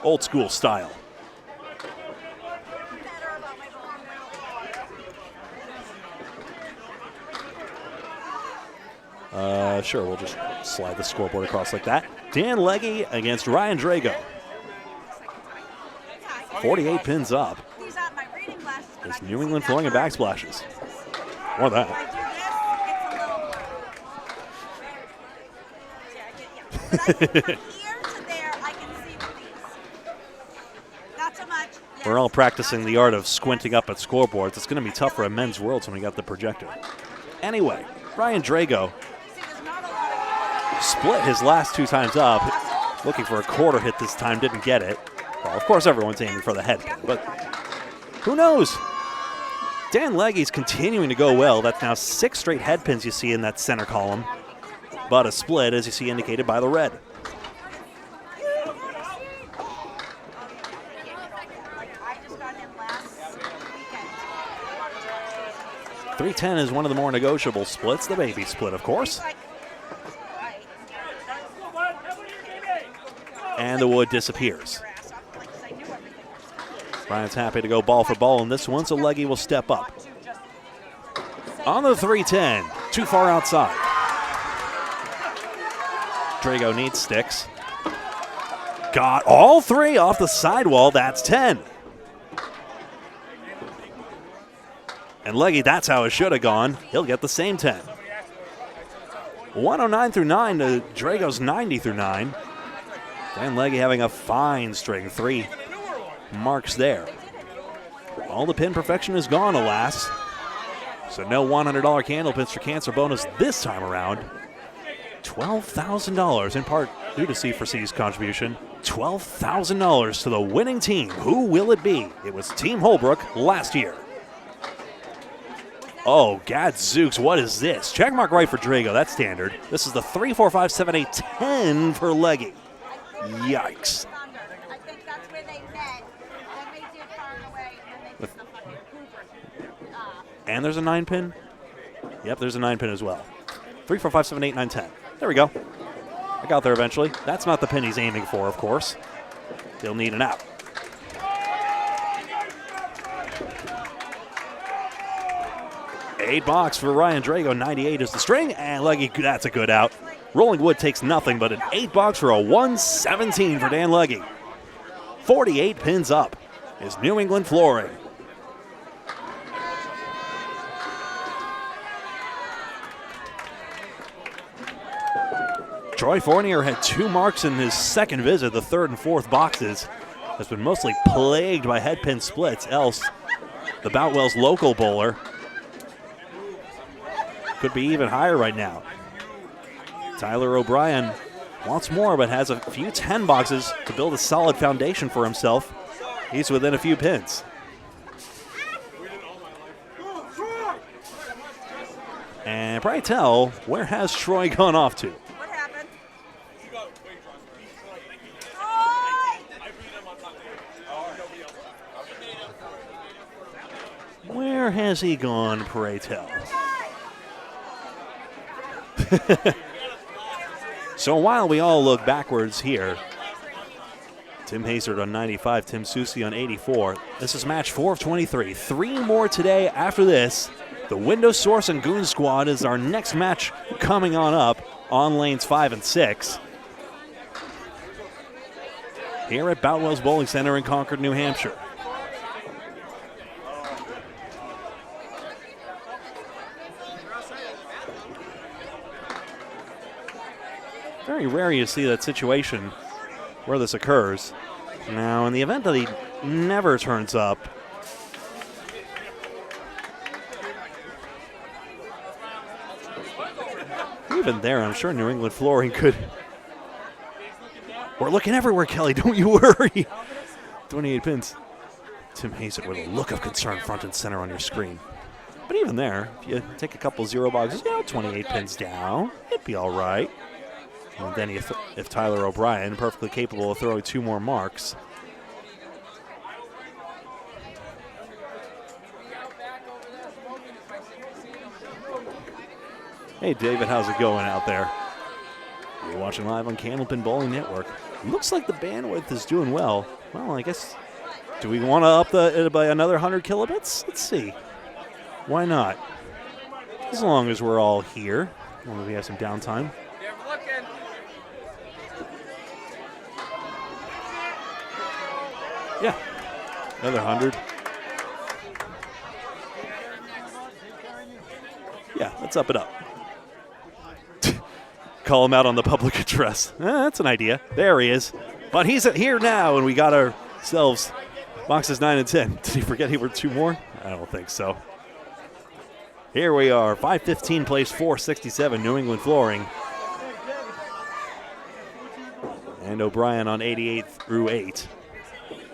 Old school style. Sure, we'll just slide the scoreboard across like that. Dan Legge against Ryan Drago. 48 pins up. It's New England flowing and backsplashes. More of that. We're all practicing the art of squinting up at scoreboards. It's going to be tough for a men's world when we got the projector. Anyway, Ryan Drago split his last 2 times up. Looking for a quarter hit this time, didn't get it. Well, of course, everyone's aiming for the head pin, but who knows? Dan Legge's continuing to go well. That's now 6 straight head pins you see in that center column, but a split, as you see indicated by the red. 310 is one of the more negotiable splits, the baby split, of course. And the wood disappears. Ryan's happy to go ball for ball in this one, so Legge will step up. On the 310, too far outside. Drago needs sticks. Got all 3 off the sidewall, that's 10. And Legge, that's how it should have gone. He'll get the same 10. 109 through 9 to Drago's 90 through 9. Dan Legge having a fine string, 3 marks there. All the pin perfection is gone, alas. So no $100 Candlepins for cancer bonus this time around. $12,000 in part due to C4C's contribution. $12,000 to the winning team. Who will it be? It was Team Holbrook last year. Oh, gadzooks, what is this? Check mark right for Drago, that's standard. This is the 3, 4, 5, 7, 8, 10 for Legge. Yikes. I think that's where they met. Then they did far away, and then they did stuff like And there's a 9 pin? Yep, there's a 9 pin as well. 3, 4, 5, 7, 8, 9, 10. There we go. I got there eventually. That's not the pin he's aiming for, of course. He'll need an out. 8 box for Ryan Drago. 98 is the string, and Legge, that's a good out. Rolling Wood takes nothing but an 8 box for a 117 for Dan Legge. 48 pins up is New England Flooring. Troy Fournier had 2 marks in his second visit. The 3rd and 4th boxes has been mostly plagued by head pin splits. Else, the Boutwell's local bowler could be even higher right now. Tyler O'Brien wants more, but has a few 10 boxes to build a solid foundation for himself. He's within a few pins. And pray tell, where has Troy gone off to? What happened? Where has he gone, pray tell? So while we all look backwards here, Tim Haesaert on 95, Tim Soucy on 84. This is match 4 of 23. 3 more today after this. The Window Source and Goon Squad is our next match coming on up on lanes 5 and 6. Here at Boutwell's Bowling Center in Concord, New Hampshire. Very rare you see that situation where this occurs. Now, in the event that he never turns up, even there, I'm sure New England Flooring could. We're looking everywhere, Kelly, don't you worry. 28 pins. Tim Haesaert with a look of concern front and center on your screen. But even there, if you take a couple 0 boxes, 28 pins down, it'd be all right. And then if Tyler O'Brien, perfectly capable of throwing 2 more marks. Hey, David, how's it going out there? You're watching live on Candlepin Bowling Network. Looks like the bandwidth is doing well. Well, I guess, do we want to up it by another 100 kilobits? Let's see. Why not? As long as we're all here. As long as we have some downtime. Yeah, another 100. Yeah, let's up it up. Call him out on the public address. That's an idea. There he is. But he's here now, and we got ourselves boxes 9 and 10. Did he forget he were 2 more? I don't think so. Here we are, 515 place 467, New England Flooring. And O'Brien on 88 through 8.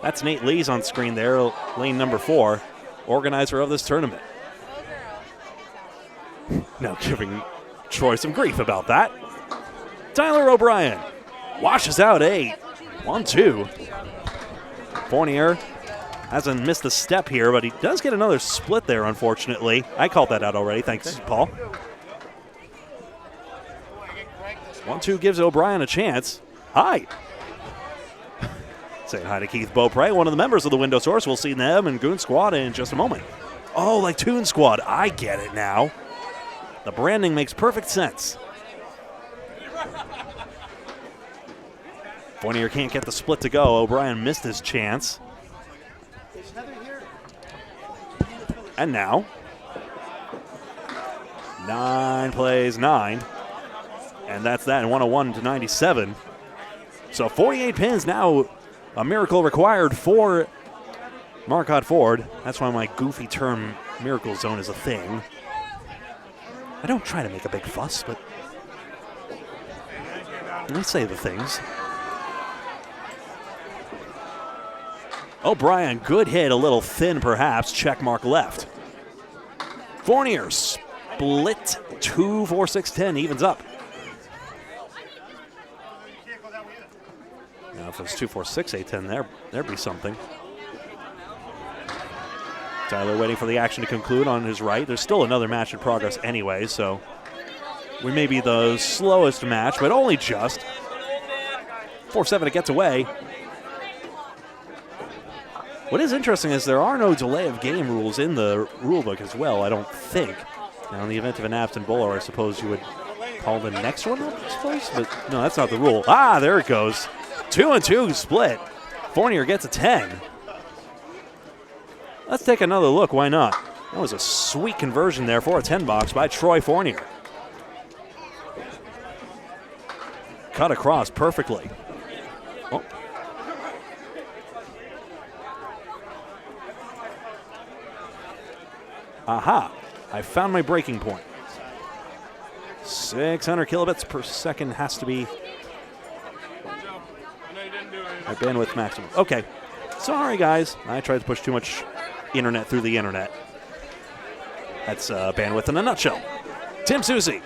That's Nate Lee's on screen there, lane number 4, organizer of this tournament. Now giving Troy some grief about that. Tyler O'Brien washes out 8. 1-2. Fournier hasn't missed a step here, but he does get another split there, unfortunately. I called that out already. Thanks, Paul. 1-2 gives O'Brien a chance. Hi. Saying hi to Keith Beaupre, one of the members of the Window Source. We'll see them and Goon Squad in just a moment. Oh, like Toon Squad. I get it now. The branding makes perfect sense. Fournier can't get the split to go. O'Brien missed his chance. And now, 9 plays 9. And that's that, 101 to 97. So 48 pins now. A miracle required for Marcotte Ford. That's why my goofy term miracle zone is a thing. I don't try to make a big fuss, but I say the things. O'Brien, good hit, a little thin perhaps. Check mark left. Fournier split 2, 4, 6, 10, evens up. Now if it was 2, 4, 6, 8, 10, there'd be something. Tyler waiting for the action to conclude on his right. There's still another match in progress anyway, so we may be the slowest match, but only just. 4-7, it gets away. What is interesting is there are no delay of game rules in the rule book as well, I don't think. Now, in the event of an absent bowler, I suppose you would call the next one up, I suppose? But no, that's not the rule. Ah, there it goes. 2-2 split. Fournier gets a 10. Let's take another look. Why not? That was a sweet conversion there for a 10 box by Troy Fournier. Cut across perfectly. Oh. Aha. I found my breaking point. 600 kilobits per second has to be my bandwidth maximum. Okay. Sorry, guys. I tried to push too much internet through the internet. That's bandwidth in a nutshell. Tim Soucy.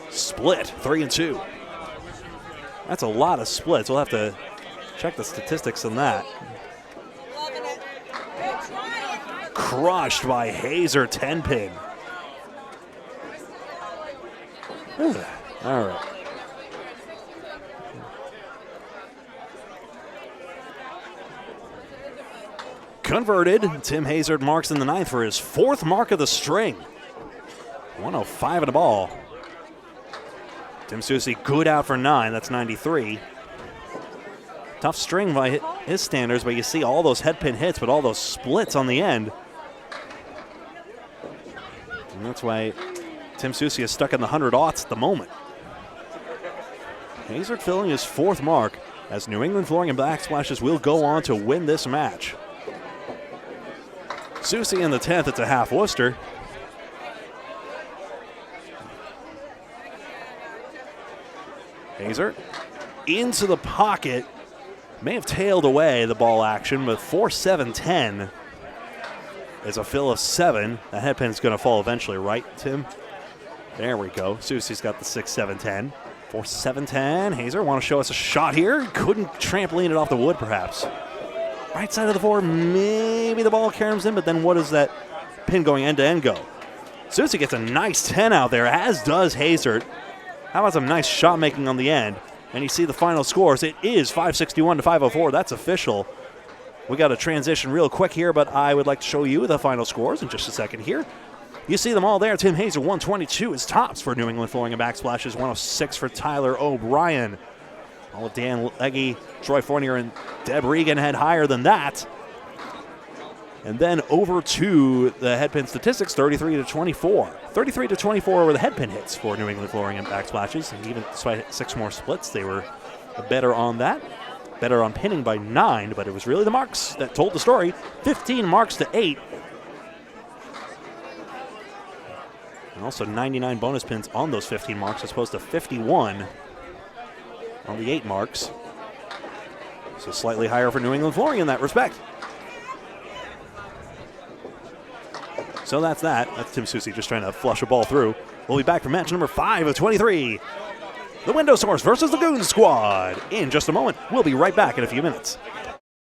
Split 3-2. That's a lot of splits. We'll have to check the statistics on that. Crushed by Haesaert 10-pin. All right. Converted. Tim Haesaert marks in the 9th for his 4th mark of the string. 105 in the ball. Tim Soucy good out for 9. That's 93. Tough string by his standards, but you see all those head pin hits, but all those splits on the end. And that's why Tim Soucy is stuck in the 100-aughts at the moment. Haesaert filling his 4th mark as New England Flooring and Backsplashes will go on to win this match. Soucy in the 10th, it's a half Worcester. Haesaert into the pocket. May have tailed away the ball action, but 4-7-10 is a fill of 7. The head pin is going to fall eventually, right, Tim? There we go. Soucy's got the 6-7-10. 4-7-10. Haesaert want to show us a shot here. Couldn't trampoline it off the wood, perhaps. Right side of the 4, maybe the ball caroms in, but then what does that pin going end-to-end go? Soucy gets a nice 10 out there, as does Haesaert. How about some nice shot making on the end? And you see the final scores. It is 561 to 504. That's official. We got to transition real quick here, but I would like to show you the final scores in just a second here. You see them all there. Tim Haesaert, 122 is tops for New England Flooring and Backsplashes. 106 for Tyler O'Brien. All of Dan Legge, Troy Fournier, and Deb Regan had higher than that. And then over to the headpin statistics, 33 to 24. 33 to 24 were the headpin hits for New England Flooring and Backsplashes. And even despite 6 more splits, they were better on that. Better on pinning by 9, but it was really the marks that told the story. 15 marks to 8. And also 99 bonus pins on those 15 marks as opposed to 51 on the 8 marks. So slightly higher for New England Flooring in that respect. So that's that. That's Tim Soucy just trying to flush a ball through. We'll be back for match number 5 of 23. The Window Source versus the Goon Squad. In just a moment. We'll be right back in a few minutes.